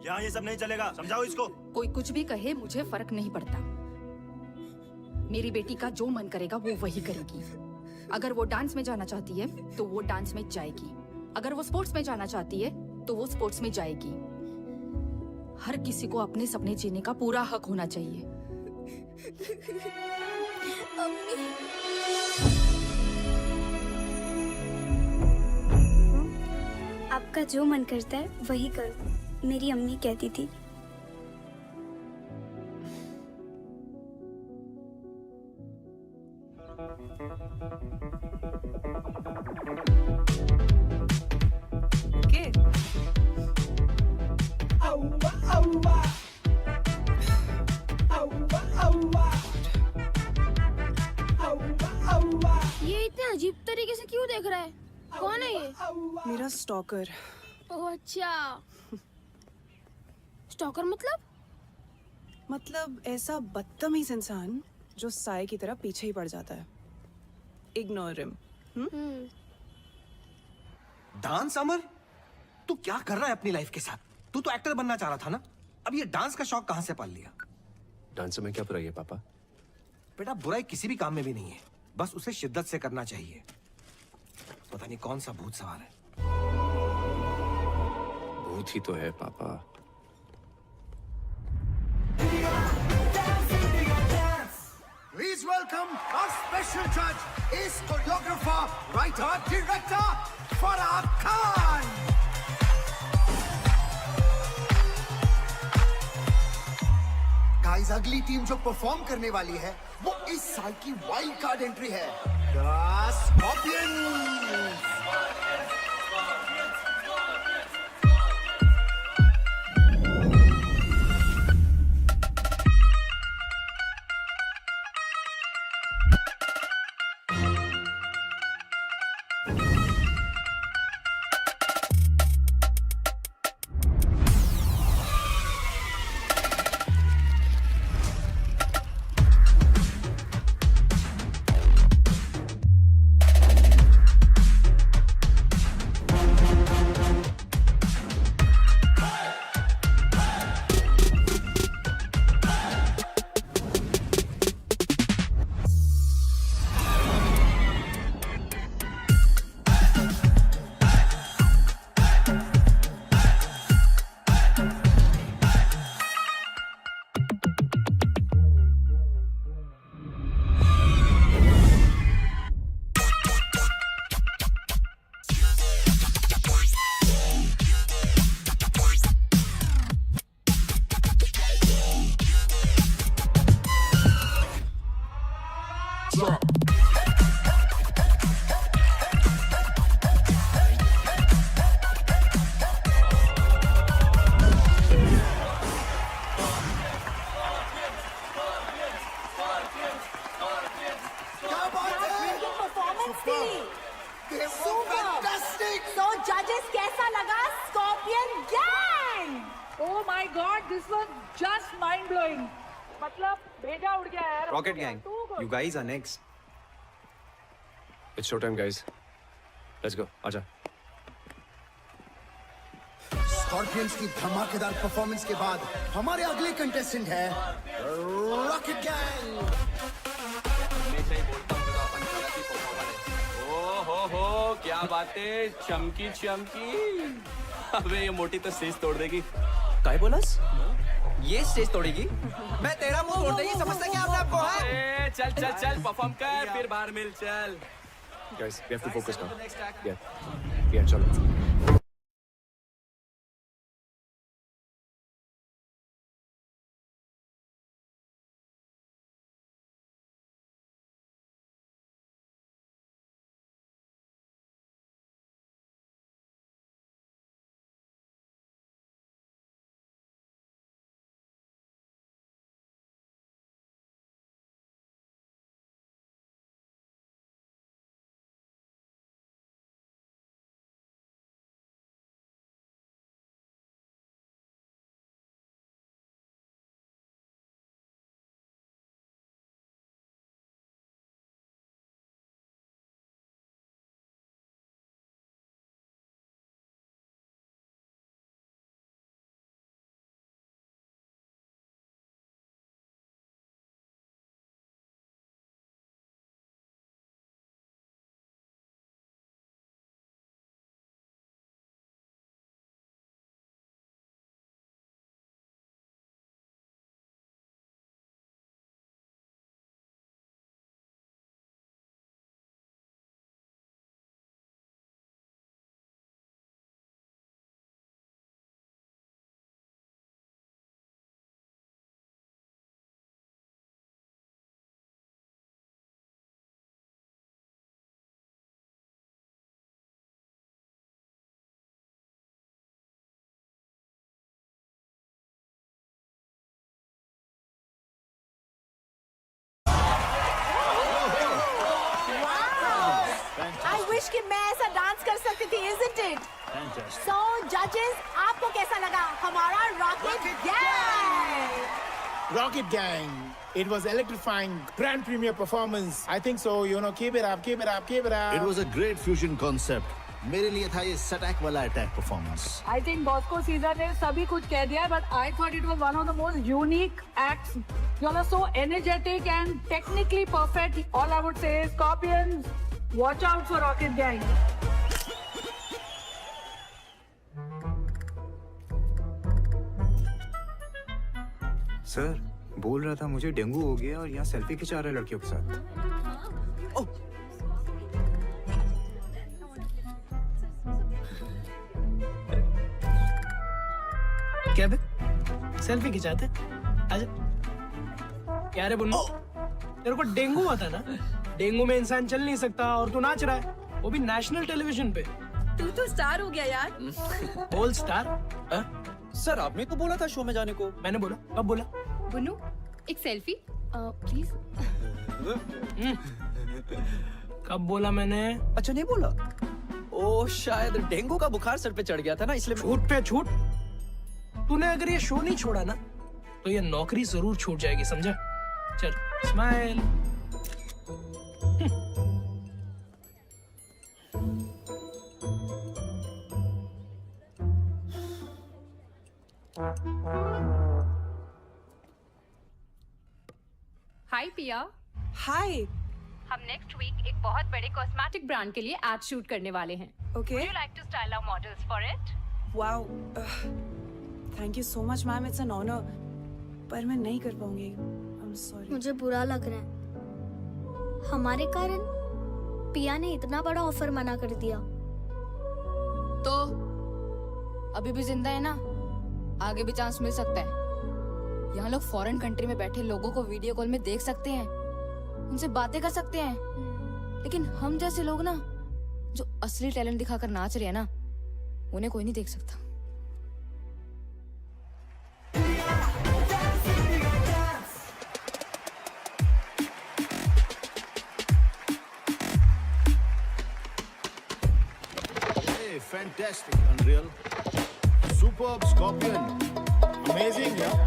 यहाँ ये सब नहीं चलेगा, समझाओ इसको। कोई कुछ भी कहे मुझे फर्क नहीं पड़ता। मेरी बेटी का जो मन करेगा वो वही करेगी। अगर वो डांस में जाना चाहती है तो वो डांस में जाएगी। अगर वो स्पोर्ट्स में जाना चाहती है तो वो स्पोर्ट्स में जाएगी। हर किसी को अपने सपने जीने का पूरा हक होना चाहिए। आपका जो मन करता है वही करो, मेरी अम्मी कहती थी। अजीब तरीके से क्यों देख रहा है? कौन है ये? मेरा स्टॉकर। ओह अच्छा। स्टॉकर मतलब ऐसा बदतमीज इंसान जो साए की तरह पीछे ही पड़ जाता है। Ignore him. डांस अमर, तू क्या कर रहा है अपनी लाइफ के साथ? तू तो एक्टर बनना चाह रहा था ना? अब ये डांस का शौक कहां से पाल लिया? डांस में क्या बुराई है पापा? बेटा बुराई किसी भी काम में भी नहीं है, बस उसे शिद्दत से करना चाहिए। पता नहीं कौन सा भूत सवार है। भूत ही तो है पापा। Please welcome our special judge, ace choreographer, writer, director, Farah Khan. Guys, अगली टीम जो परफॉर्म करने वाली है वो इस साल की वाइल्ड कार्ड एंट्री है, The Scorpions. तो जजेस कैसा लगा scorpion gang? Oh my God, this was just mind blowing. मतलब भेजा उड़ गया यार। Rocket gang, you guys are next. It's showtime, guys. Let's go. आजा। स्कॉर्पियंस की धमाकेदार परफॉर्मेंस के बाद हमारे अगले कंटेस्टेंट है रॉकेट गैंग। हो क्या बातें, चमकी चमकी। अबे ये मोटी तो स्टेज तोड़ देगी। काय बोलस? ये स्टेज तोड़ेगी? मैं तेरा मुंह तोड़ देगी, समझता क्या अपने आप को है? चल चल चल परफॉर्म कर, फिर बाहर मिल चल। Guys, we have to focus now. Yeah, चलो। विश कि मैं ऐसा डांस कर सकती थी, isn't it? So judges, आपको कैसा लगा हमारा rocket gang? Rocket Gang. It was electrifying, grand premiere performance. I think so. You know, keep it up, keep it up, keep it up. It was a great fusion concept. मेरे लिए था ये सटैक वाला attack performance. I think Bosco Caesar ने सभी कुछ कह दिया, but I thought it was one of the most unique acts. You all are so energetic and technically perfect. All I would say is, Scorpions, watch out for Rocket Gang. Sir बोल रहा था मुझे dengue हो गया और यहाँ selfie खिंचा रहे लड़कियों के साथ. क्या बे? सेल्फी खिंचाते? आजा. क्या रे बुल्लू? तेरे को डेंगू हुआ था ना? डेंगू में इंसान चल नहीं सकता और तू नाच रहा है, वो भी नेशनल टेलीविजन पे. तू तो स्टार हो गया यार. बोल स्टार? सर आपने तो बोला था शो में जाने को. मैंने बोला? कब बोला? बुन्नू, एक सेल्फी प्लीज. कब बोला मैंने? अच्छा नहीं बोला. ओ शायद डेंगू का बुखार सर पे चढ़ गया था ना, इसलिए. छूट पे छूट. तूने अगर ये शो नहीं छोड़ा ना तो ये नौकरी जरूर छूट जाएगी, समझा? चल स्माइल. हाय पिया. हाय. हम नेक्स्ट वीक एक बहुत बड़े कॉस्मेटिक ब्रांड के लिए एड शूट करने वाले हैं. Okay. Would you like to style our models for it? Wow. Thank you so much, ma'am. It's an honor. पर मैं नहीं कर पाऊंगी. I'm sorry. मुझे बुरा लग रहा है. हमारे कारण पिया ने इतना बड़ा ऑफर मना कर दिया. तो अभी भी जिंदा है ना, आगे भी चांस मिल सकता है. यहाँ लोग फॉरेन कंट्री में बैठे लोगों को वीडियो कॉल में देख सकते हैं, उनसे बातें कर सकते हैं. लेकिन हम जैसे लोग ना, जो असली टैलेंट दिखाकर नाच रहे हैं ना, उन्हें कोई नहीं देख सकता. Hey, fantastic, Unreal. Superb, Scorpion. Amazing, yeah.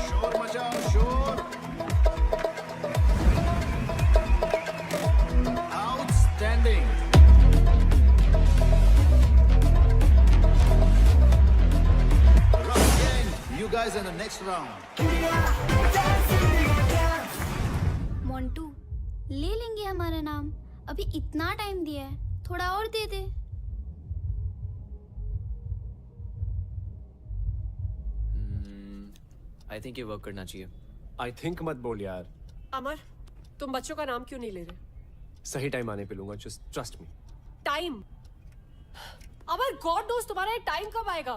शोर मचाओ, शोर. Outstanding. Rocket Gang, you guys in the next round. Montu, ले लेंगे हमारा नाम. अभी इतना टाइम दिया है, थोड़ा और दे दे. आई थिंक ये वर्क करना चाहिए. आई थिंक मत बोल यार. अमर, तुम बच्चों का नाम क्यों नहीं ले रहे? सही टाइम आने पे लूंगा, जस्ट ट्रस्ट मी. टाइम? अमर, गॉड नोस तुम्हारा टाइम कब आएगा?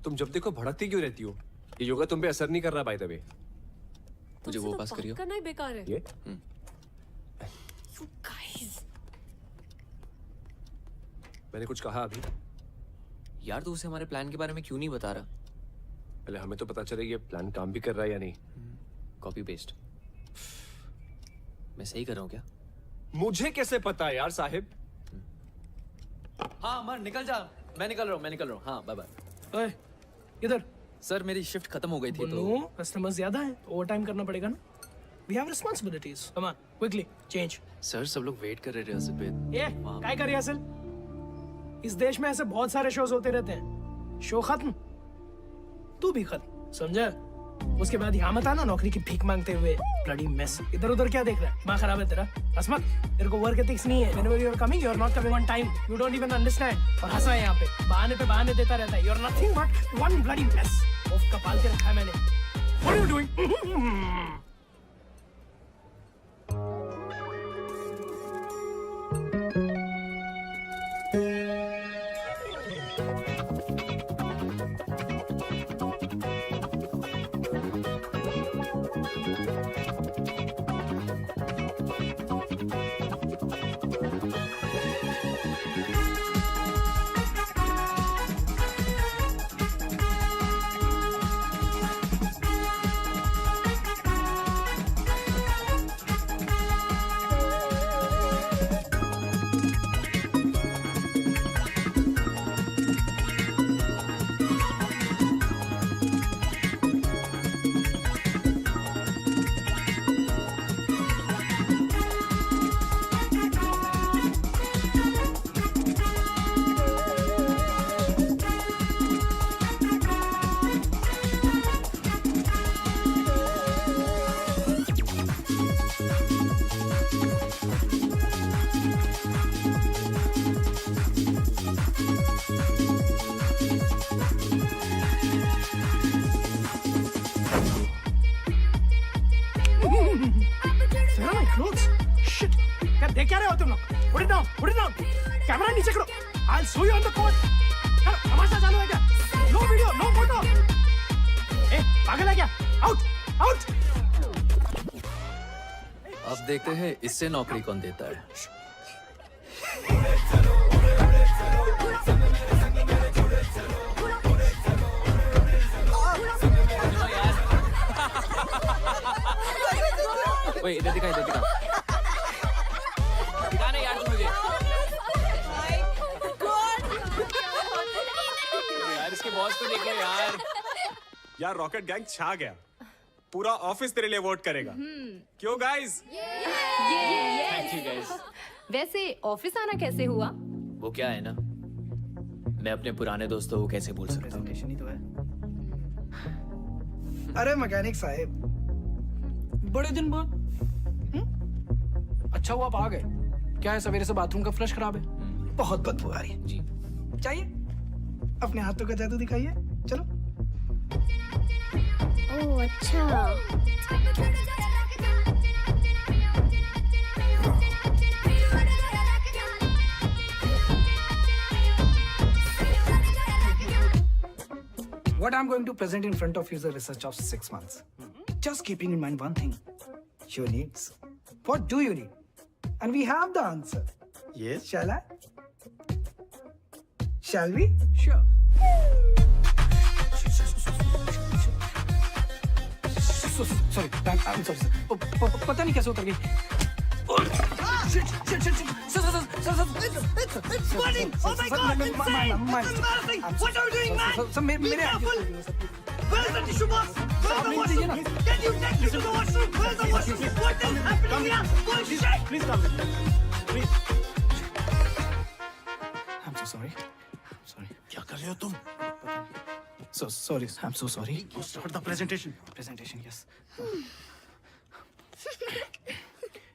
तुम जब देखो भड़कती क्यों रहती हो? ये योगा तुम पे असर नहीं कर रहा बाय द वे. मुझे वो पास करियो. करना ही बेकार है. ये You guys. मैंने कुछ कहा अभी? यार तू उसे हमारे प्लान के बारे में क्यों नहीं बता रहा? पहले हमें तो पता चले ये प्लान काम भी कर रहा है या नहीं. Copy paste. मैं सही कर रहा हूँ क्या? मुझे कैसे पता है यार साहिब? हाँ अमर निकल जा. मैं निकल रहा हूँ. हाँ बाय बाय. ओए, इधर. सर मेरी शिफ्ट खत्म हो गई थी तो कस्टमर ज्यादा है, ओवर टाइम करना पड़ेगा ना. We have responsibilities. Come on, quickly change. Sir सब लोग वेट कर रहे रिहर्सल पे. ये काय कर रिहर्सल? इस देश में ऐसे बहुत सारे शोज होते रहते हैं. शो खत्म, तू भी खत्म, समझा? उसके बाद यहाँ मत आना नौकरी की भीख मांगते हुए. Bloody mess. इधर उधर क्या देख रहा है? दिमाग खराब है तेरा? हंस मत. तेरे को वर्क एथिक्स नहीं है. Whenever you are coming, you are not coming on time. You don't even understand. और हंसा है यहाँ पे. बहाने पे बहाने देता रहता है. You are nothing but one bloody mess. ओफ का पाल के रखा है मैंने. What are you doing? clothes? Shit. क्या देख क्या रहे हो तुम लोग? Put it down. Put it down. Camera नीचे करो. I'll show you on the court. चलो, तमाशा चालू है क्या? No video, no photo. ए, पागल है क्या? Out, out. अब देखते हैं इससे नौकरी कौन देता है। ओए इधर दिखा दिखा ना यार तू मुझे यार इसके बॉस को देख लो यार। यार रॉकेट गैंग छा गया, पूरा ऑफिस तेरे लिए वोट करेगा। क्यों गाइस? Thank you guys. वैसे ऑफिस आना कैसे हुआ? वो क्या है ना, मैं अपने पुराने दोस्तों को कैसे भूल सकता हूँ। ही तो है। अरे मैकेनिक साहब, बड़े दिन बाद अच्छा हुआ आप आ गए। क्या है, सवेरे से बाथरूम का फ्लश खराब है, बहुत बदबू आ रही है जी। चाहिए अपने हाथों का जादू दिखाइए, चलो। ओह अच्छा। What I'm going to present in front of you is a research of 6 months. Just keeping in mind one thing, your needs. What do you need? And we have the answer. Yes. Shall I? Shall we? Sure. Sorry, I'm sorry, sir. पता नहीं कैसे उतर गई। Shit. Sir. It's flooding! Oh my God! Insane! This is embarrassing! What are you doing, man? Be careful! Where's the tissue box? Where's the washroom? Can you take me to the washroom? Where's the washroom? What is happening here? Bullshit! Please come with me. Please. I'm so sorry. क्या कर रहे हो तुम? So sorry. I'm so sorry. Start the presentation. Presentation, yes.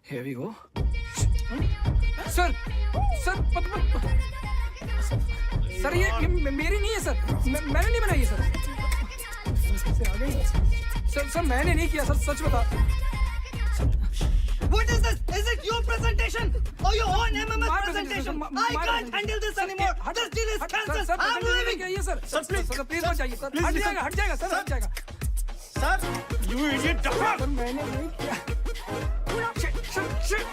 Here we go. Sir ये मेरी नहीं है sir, मैंने नहीं बनाई है सर मैंने नहीं किया सर, सच बता। What is this? Is it your presentation or your own MMS presentation? I can't handle this anymore. This deal is cancelled. I'm leaving. Sir please मत जाइए सर, हट जाएगा सर, हट जाएगा। Sir, you idiot! सर मैंने नहीं किया। Shit.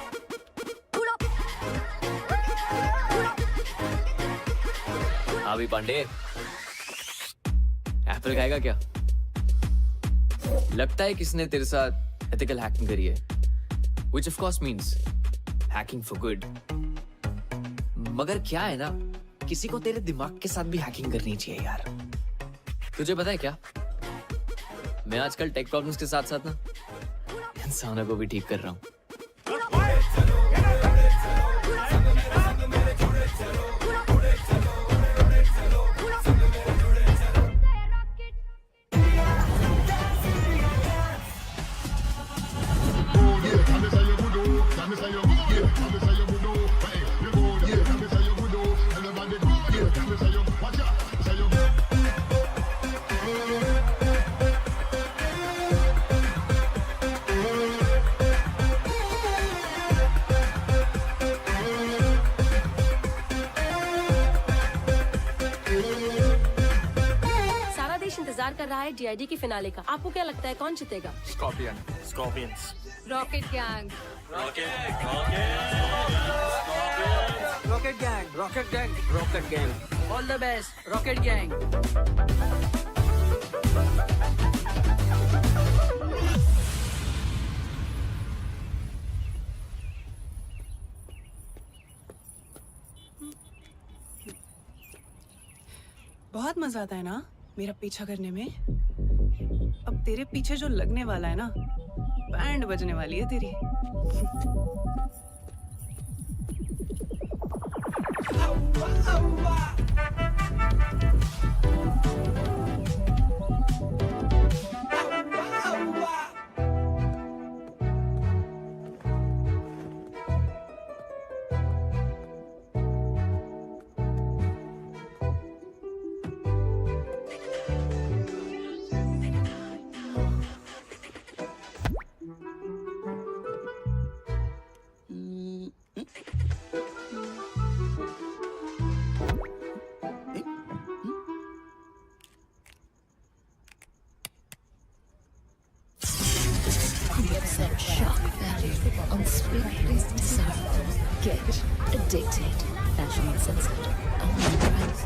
अभी पांडे एप्पल खाएगा क्या? लगता है किसने तेरे साथ एथिकल हैकिंग करी है, which of course means hacking for good. मगर क्या है ना, किसी को तेरे दिमाग के साथ भी हैकिंग करनी चाहिए यार। तुझे पता है क्या, मैं आजकल टेक प्रॉब्लम्स के साथ साथ ना इंसानों को भी ठीक कर रहा हूँ। कर रहा है DID की फिनाले का। आपको क्या लगता है कौन जीतेगा? Scorpions. Rocket Gang. Rocket gang. All the best rocket gang. बहुत मजा आता है ना मेरा पीछा करने में। अब तेरे पीछे जो लगने वाला है ना, बैंड बजने वाली है तेरी। 100% shock value, unspeakably desirable. Get addicted. Fashion Uncensored. Only brands.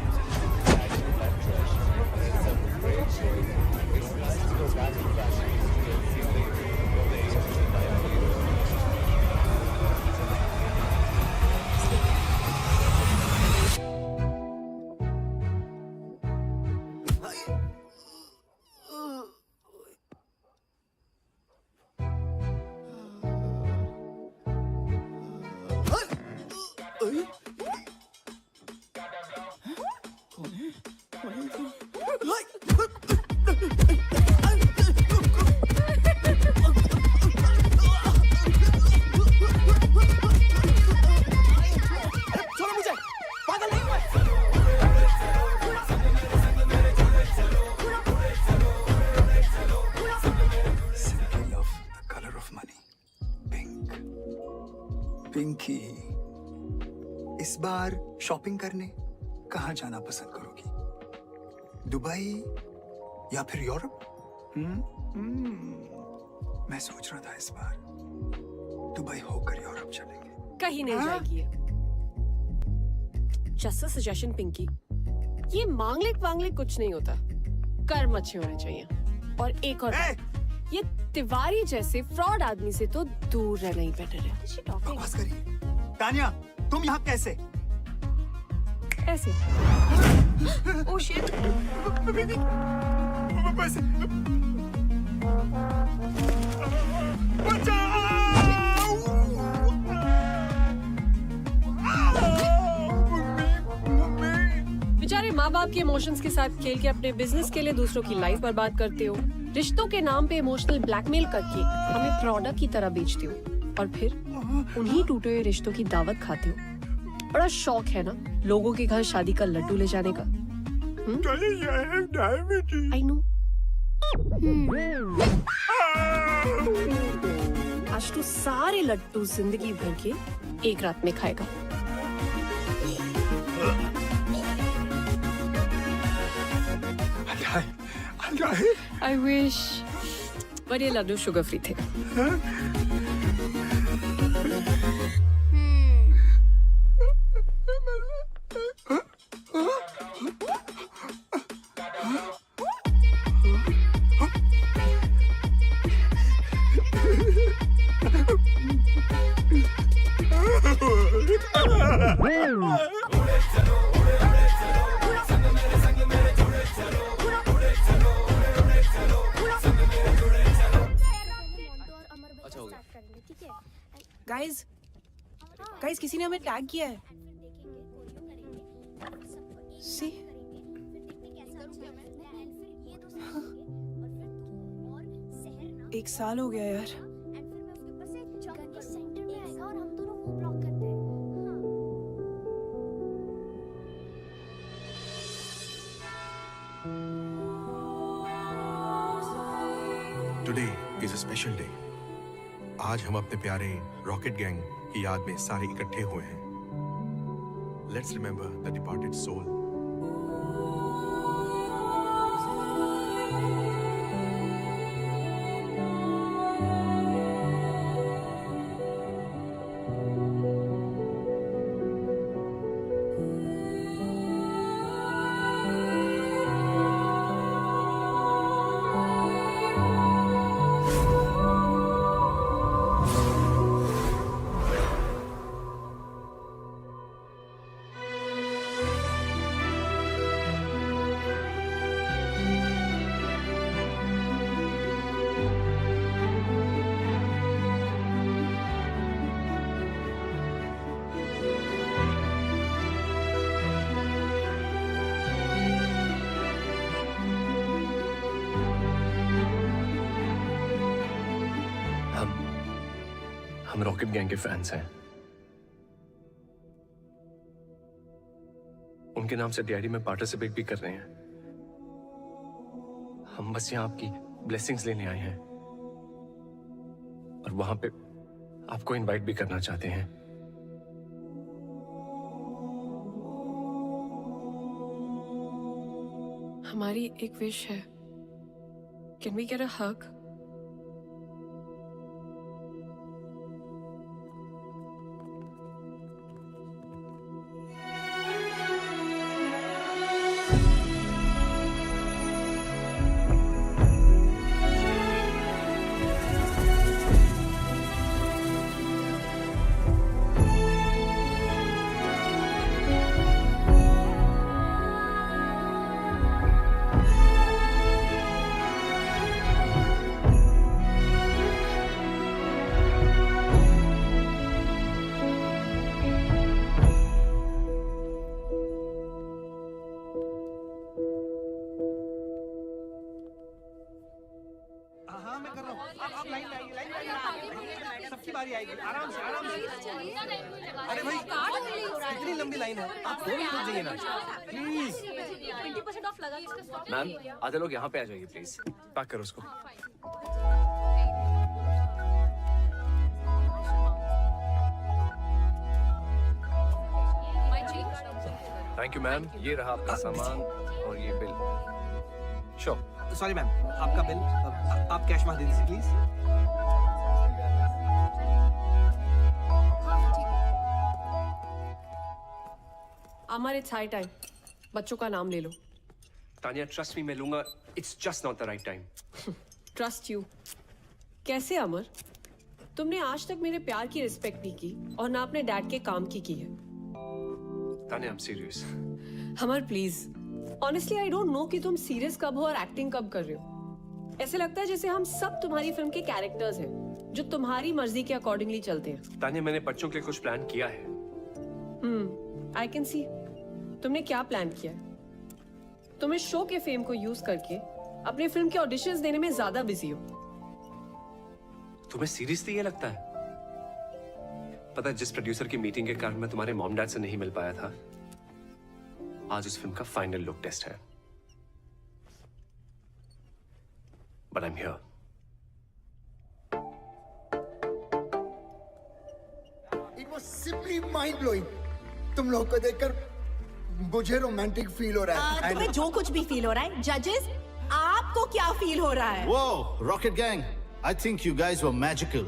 छोड़ो मुझे, पागल नहीं मैं। Simply love the color of money. Pink. Pinky, इस बार शॉपिंग करने कहाँ जाना पसंद करोगी? दुबई या फिर यूरोप? मैं सोच रहा था इस बार दुबई होकर यूरोप चलेंगे। कहीं नहीं जाएगी। जस्ट अ सजेशन पिंकी, ये मांगलिक वांगलिक कुछ नहीं होता, कर्म अच्छे होने चाहिए। और एक और बात, ये तिवारी जैसे फ्रॉड आदमी से तो दूर रहना ही बेटर है। बकवास करिए। तानिया, तुम यहाँ कैसे? ऐसे। Oh shit. बेचारे माँ बाप के इमोशंस के साथ खेल के अपने बिजनेस के लिए दूसरों की लाइफ बर्बाद करते हो। रिश्तों के नाम पे इमोशनल ब्लैकमेल करके हमें प्रोडक्ट की तरह बेचते हो और फिर उन्हीं टूटे हुए रिश्तों की दावत खाते हो। बड़ा शौक है ना लोगों के घर शादी का लड्डू ले जाने का। I know. आज तो सारे लड्डू जिंदगी भर के एक रात में खाएगा। I wish, but ये लड्डू शुगर फ्री थे। गाइस किसी ने हमें टैग किया है। सी एक साल हो गया यार। Today is a special day. आज हम अपने प्यारे रॉकेट गैंग की याद में सारे इकट्ठे हुए हैं। Let's remember the departed soul. हम रॉकेट गैंग के फैंस हैं। उनके नाम से डीआईडी में पार्टिसिपेट भी कर रहे हैं। हम बस यहाँ आपकी ब्लेसिंग्स लेने आए हैं और वहां पे आपको इनवाइट भी करना चाहते हैं। हमारी एक विश है। कैन वी गेट अ हग? सबकी बारी आएगी, आराम से आराम से। अरे भाई इतनी लंबी लाइन है, आप फोन कर जाइए ना प्लीज। 20% ऑफ लगा इसका स्टॉक। मैम आधे लोग यहाँ पे आ जाइए प्लीज। पैक करो उसको। थैंक यू मैम, ये रहा आपका सामान और ये बिल। श्योर। सॉरी मैम, आपका बिल आप कैश में दे दीजिए please. Amar, it's high time. बच्चों का नाम ले लो। तानिया ट्रस्ट मी, मैं लूंगा। It's just not the right time. Trust you? कैसे अमर? तुमने आज तक मेरे प्यार की रिस्पेक्ट नहीं की और ना अपने डैड के काम की है। Tania, I am serious. Amar please, honestly I don't know कि तुम सीरियस कब हो और एक्टिंग कब कर रहे हो। ऐसे लगता है जैसे हम सब तुम्हारी फिल्म के कैरेक्टर्स हैं जो तुम्हारी मर्जी के अकॉर्डिंगली चलते हैं। तानिया, मैंने बच्चों के लिए कुछ प्लान किया है। I can see. तुमने क्या प्लान किया है? तुम इस शो के फेम को यूज करके अपने फिल्म के ऑडिशंस देने में ज्यादा बिजी हो। तुम्हें सीरियसली ये लगता है? पता है, जिस प्रोड्यूसर की मीटिंग के कारण मैं तुम्हारे मॉम डैड से नहीं मिल पाया था, आज उस फिल्म का फाइनल लुक टेस्ट है। But I am here. It was simply mind blowing. तुम लोगों को देखकर मुझे रोमांटिक फील हो रहा है। तुम्हें जो कुछ भी फील हो रहा है, जजेस आपको क्या फील हो रहा है? Whoa, Rocket Gang, I think you guys were magical.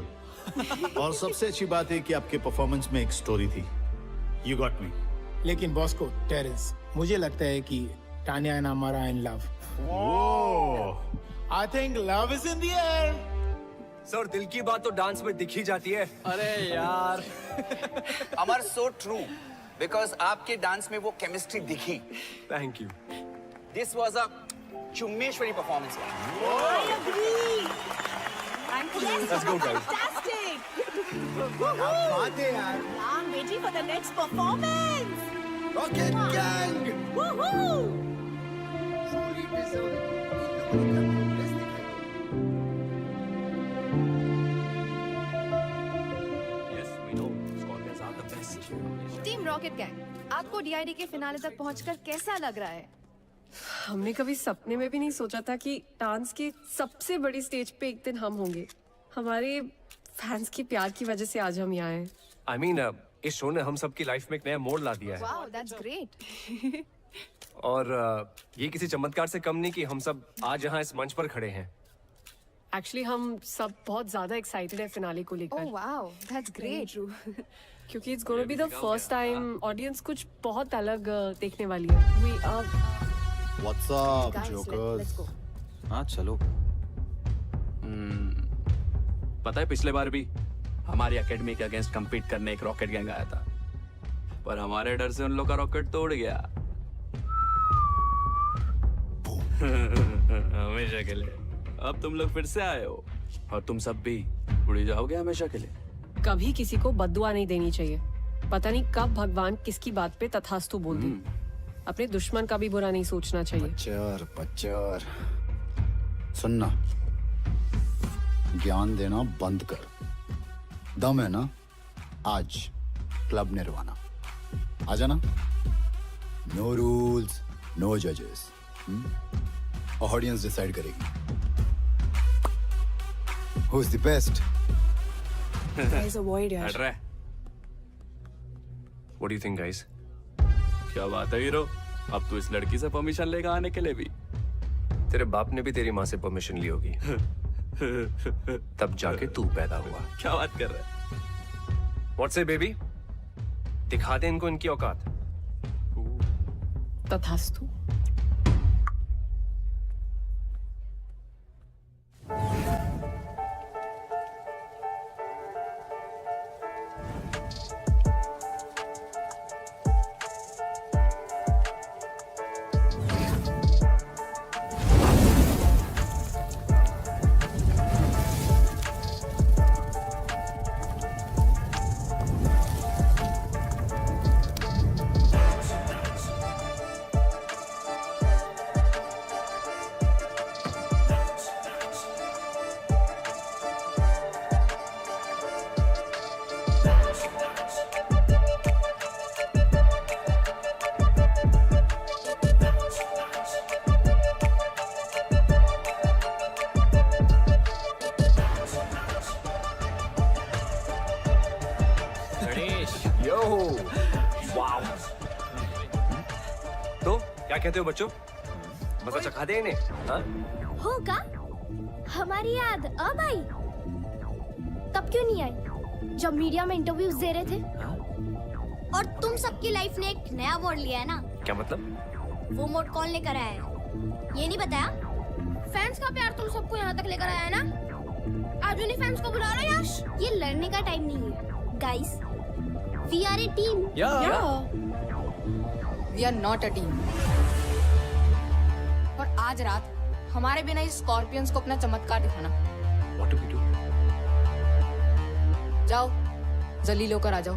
और सबसे अच्छी बात है कि आपके परफॉर्मेंस में एक स्टोरी थी। You got me. लेकिन बॉस को टेरेंस, मुझे लगता है कि Tania and Amar are in love. I think love is in the air. Sir, दिल की बात तो डांस में दिख ही जाती है। अरे यार अमर, so true. Because आपके डांस में वो केमिस्ट्री दिखी। Thank you. This was a चुम्मेश्वरी performance. I agree. Let's go, guys. Fantastic. बात है यार। I'm waiting for the next performance. Rocket Gang. Woohoo! Truly deserving. Yes, we know. Scorpions are the best. Team rocket gang, आपको DID के finale तक पहुंचकर कैसा लग रहा है? हमने कभी सपने में भी नहीं सोचा था कि डांस के सबसे बड़ी स्टेज पे एक दिन हम होंगे। हमारे फैंस की प्यार की वजह से आज हम यहाँ हैं। I mean, इस शो ने हम सबकी लाइफ में एक नया मोड़ ला दिया है। Wow, that's great. और ये किसी चमत्कार से कम नहीं कि हम सब आज यहाँ इस मंच पर खड़े हैं। एक्चुअली हम सब बहुत ज्यादा एक्साइटेड है फिनाले को लेकर। Oh wow, that's great. क्योंकि it's gonna be the first time audience कुछ बहुत अलग देखने वाली है। We What's up, jokers? हाँ चलो। पता है पिछले बार भी हमारी एकेडमी के अगेंस्ट compete करने एक रॉकेट गैंग आया था, पर हमारे डर से उन लोग का रॉकेट तोड़ गया। हमेशा के लिए। अब तुम लोग फिर से आए हो और तुम सब भी उड़ जाओगे हमेशा के लिए। कभी किसी को बद्दुआ नहीं देनी चाहिए। पता नहीं कब भगवान किसकी बात पे तथास्तु बोल दे। अपने दुश्मन का भी बुरा नहीं सोचना चाहिए। पच्चर सुनना, ज्ञान देना बंद कर। दम है ना, आज क्लब निर्वाणा आ जाना। नो रूल्स, नो जजेस, ऑडियंस डिसाइड करेगी who is the best. Guys, avoid यार। हट रहा है। What do you think, guys? क्या बात है हीरो, अब तू इस लड़की से परमिशन लेगा आने के लिए भी? तेरे बाप ने भी तेरी माँ से परमिशन ली होगी। तब जाके तू पैदा हुआ। क्या बात कर रहा है? What say, baby? दिखा दे इनको इनकी औकात। तथास्तु। कहते हो बच्चों? मजा चखा दे इन्हें, हाँ? होगा। हमारी याद अब आई। तब क्यों नहीं आई जब मीडिया में इंटरव्यूज दे रहे थे? और तुम सबकी लाइफ ने एक नया मोड़ लिया है ना? क्या मतलब? वो मोड़ कौन लेकर आया है? ये नहीं बताया? फैंस का प्यार तुम सबको यहाँ तक लेकर आया है ना? आज उन्हीं फैंस को बुला रहे यश। ये लड़ने का टाइम नहीं है, guys. We are a team. We are not a team. और आज रात हमारे बिना इस स्कॉर्पियंस को अपना चमत्कार दिखाना। What do we do? जाओ, जलील होकर आ जाओ।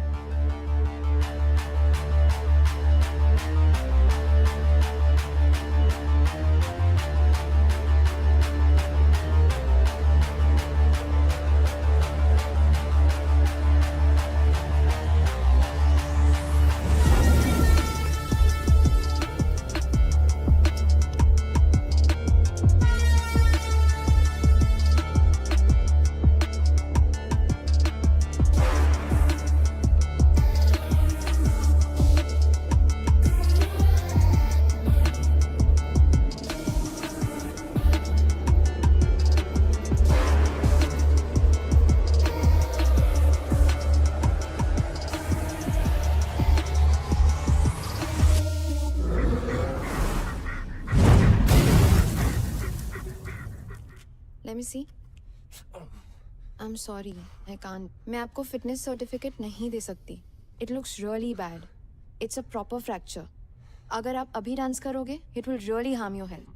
Let me see. I'm sorry, I can't. मैं आपको फिटनेस सर्टिफिकेट नहीं दे सकती. It looks really bad. It's a proper fracture. अगर आप अभी डांस करोगे, it will really harm your health.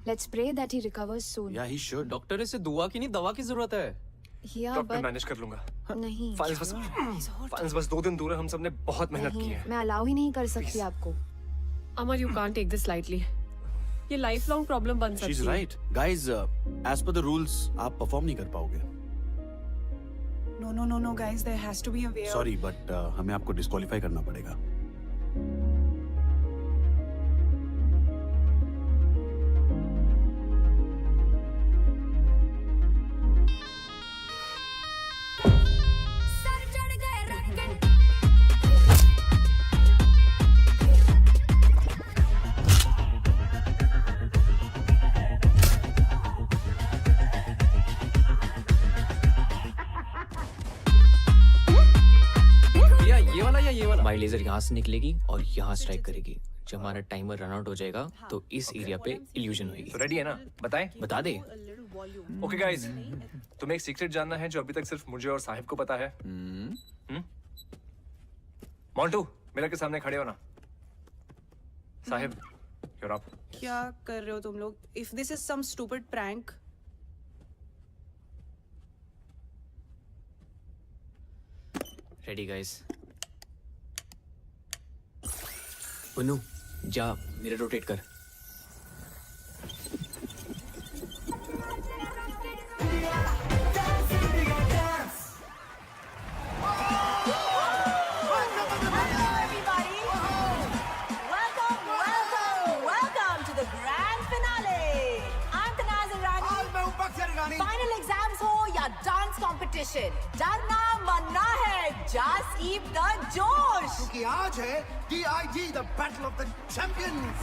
Let's pray that he recovers soon. Yeah, he should. Doctor इसे दुआ की नहीं दवा की जरूरत है. Yeah, डॉक्टर but मैनेज कर लूंगा। नहीं. फाइल्स बस 2 दिन दूर है, हम सबने बहुत मेहनत की है। मैं अलाउ ही नहीं कर सकती आपको. अमर, you can't take this lightly. ये लाइफ लॉन्ग प्रॉब्लम बन सकती है। She's right. Guys, as per the rules, आप परफॉर्म नहीं कर पाओगे. No, guys, there has to be a way. Sorry, but हमें आपको डिस्क्वालीफाई करना पड़ेगा. हमारी लेजर यहाँ से निकलेगी और यहाँ स्ट्राइक करेगी। जब हमारा टाइमर रन आउट हो जाएगा तो इस एरिया पे इल्यूजन होगी। तो रेडी है ना? बताएं? बता दे। ओके गाइस, तुम्हें एक सीक्रेट जानना है जो अभी तक सिर्फ मुझे और साहिब को पता है। मोंटू, मिरर के सामने खड़े हो ना। Sahib, you're up. क्या कर रहे हो तुम लोग? If this is some stupid prank. Ready guys. Punnu, जा मिरर रोटेट कर। Welcome to the grand finale. I'm Tanaz Irani. Final exams हो या डांस कंपटीशन, डरना मरना है, just keep the जोश. क्योंकि आज है DID, the Battle of the Champions.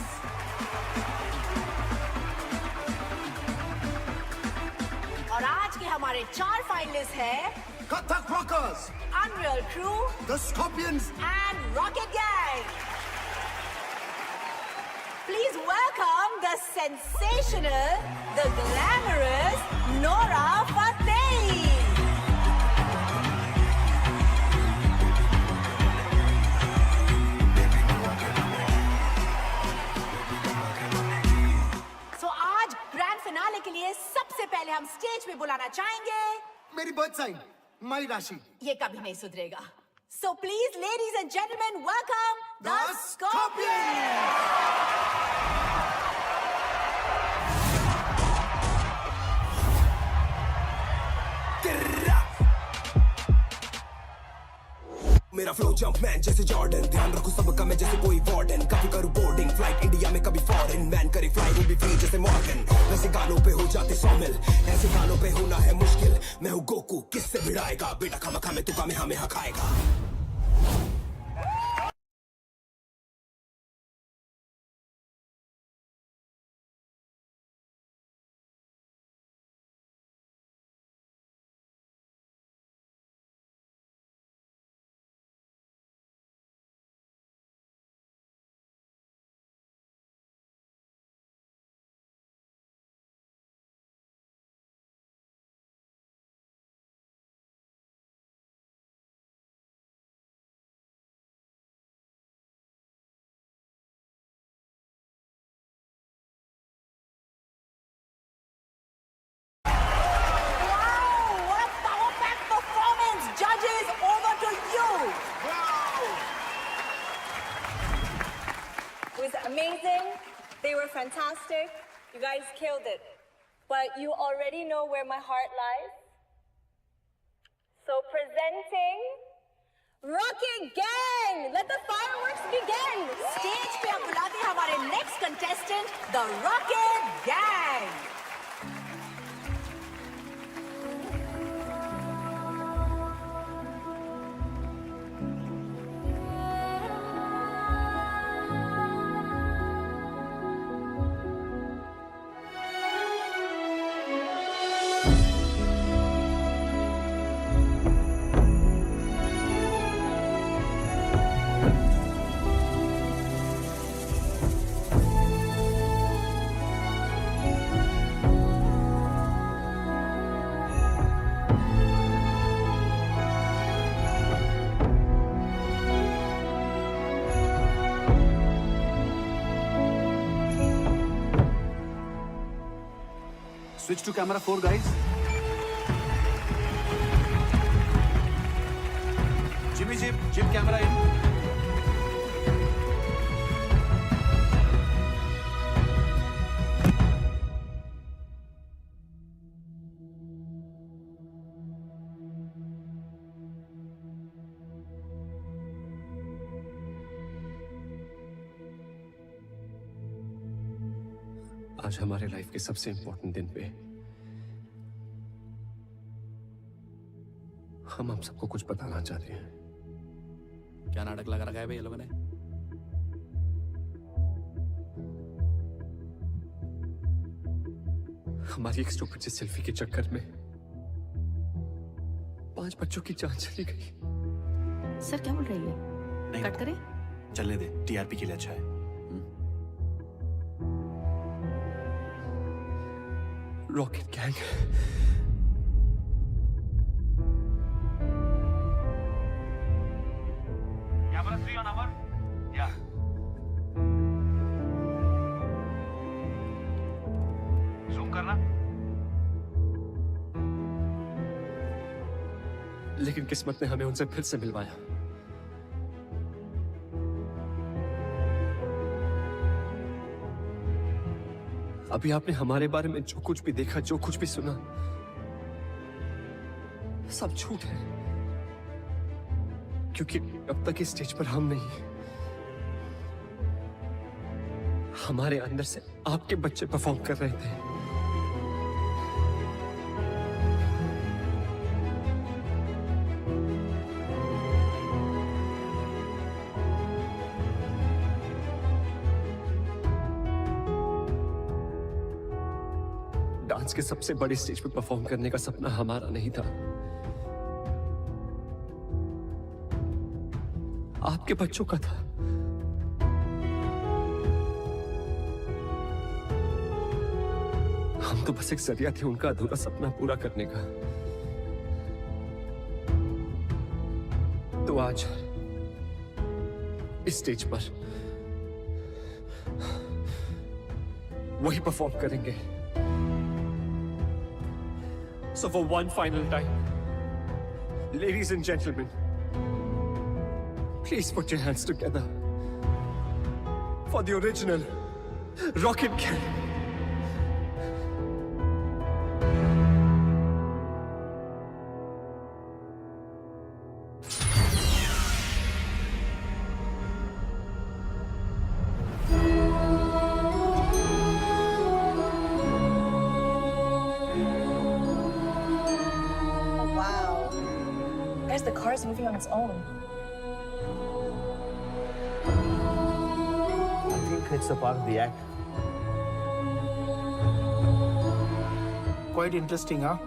और आज के हमारे 4 फाइनलिस्ट हैं Kathak Rockers, Unreal Crew, the Scorpions, and Rocket Gang. Please welcome the sensational, the glamorous Nora Fateh. So आज ग्रैंड फिनाले के लिए सबसे पहले हम स्टेज पे बुलाना चाहेंगे मेरी बर्थ साइन, माई राशि। ये कभी नहीं सुधरेगा. So please, ladies and gentlemen, welcome the Scorpions. मेरा फ्लो जंप मैन जैसे जॉर्डन, ध्यान रखूं सबका मैं जैसे कोई वार्डन. कभी करूं बोर्डिंग फ्लाइट इंडिया में, कभी फॉरेन मैन करे फ्लाई वो भी फ्री जैसे मॉर्गन. वैसे गानों पे हो जाते 100 मिल, ऐसे गानों पे होना है मुश्किल. मैं हूँ गोकू, किससे भिड़ाएगा बेटा, खामा खामे तू कामे हमें खाएगा. but you already know where my heart lies. So presenting Rocket Gang! Let the fireworks begin! Stage पे हम बुलाते हैं हमारे next contestant, the Rocket Gang! Switch to camera 4, guys. Jimmy, Jim, camera in. आज हमारे लाइफ के सबसे important दिन पे हम आप सबको कुछ बताना चाहते हैं। क्या नाटक लगा रखा है भाई ये लोगों ने? हमारी एक स्टूपिड सी सेल्फी के चक्कर में 5 बच्चों की जान चली गई। सर क्या बोल रही है? नहीं, कट करें? चलने दे, टीआरपी के लिए अच्छा है। Rocket gang Camera 3 on our. Yeah. Zoom करना. लेकिन किस्मत ने हमें उनसे फिर से मिलवाया। अभी आपने हमारे बारे में जो कुछ भी देखा, जो कुछ भी सुना, सब झूठ है। क्योंकि अब तक इस स्टेज पर हम नहीं, हमारे अंदर से आपके बच्चे परफॉर्म कर रहे थे। डांस के सबसे बड़े स्टेज पे परफॉर्म करने का सपना हमारा नहीं था, आपके बच्चों का था। हम तो बस एक जरिया थे उनका अधूरा सपना पूरा करने का। तो आज इस स्टेज पर वही परफॉर्म करेंगे। So for one final time, ladies and gentlemen, please put your hands together for the original Rocket Gang. The car is moving on its own. I think it's a part of the act. Quite interesting, huh?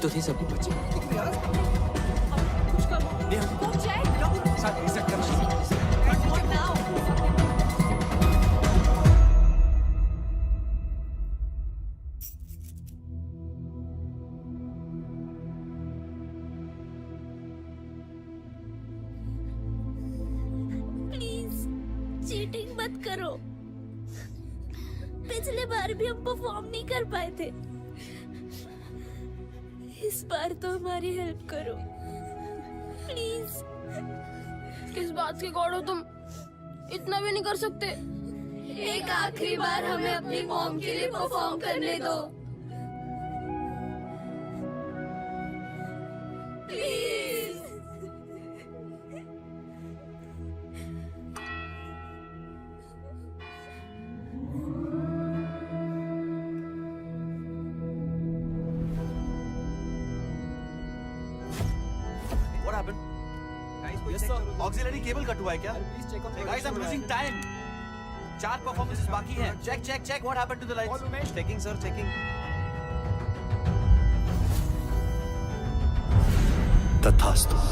तो थे सभी बच्चे। Please cheating मत करो। पिछले बार भी हम perform नहीं कर पाए थे, इस बार तो हमारी हेल्प करो प्लीज। किस बात के गॉड हो तुम? इतना भी नहीं कर सकते। एक आखिरी बार हमें अपनी मॉम के लिए परफॉर्म करने दो please. What happened? Yes sir. Auxiliary cable cut हुआ है क्या? Guys, I'm losing time. 4 performances बाकी हैं. Check. What happened to the lights? Checking sir, checking. तथास्तु।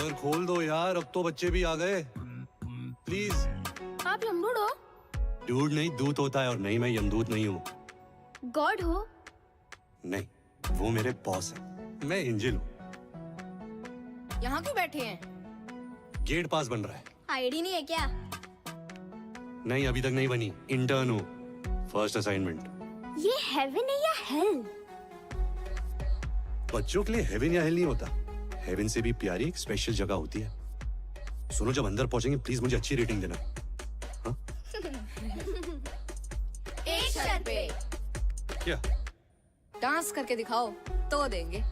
घर खोल दो यार, अब तो बच्चे भी आ गए। प्लीज। आप यमदूत हो? डूड नहीं, दूत होता है, और नहीं, मैं यमदूत नहीं हूँ। गॉड हो? नहीं, वो मेरे बॉस है, मैं एंजल हूँ। यहाँ क्यों बैठे हैं? गेट पास बन रहा है। आईडी नहीं है क्या? नहीं, अभी तक नहीं बनी, इंटर्न हूँ, फर्स्ट असाइनमेंट। ये हेवन है या हेल? बच्चों के लिए हेवन या हेल नहीं होता, हेवन से भी प्यारी एक स्पेशल जगह होती है। सुनो, जब अंदर पहुंचेंगे प्लीज मुझे अच्छी रेटिंग देना। हाँ? एक शर्त पे। क्या? डांस करके दिखाओ तो देंगे।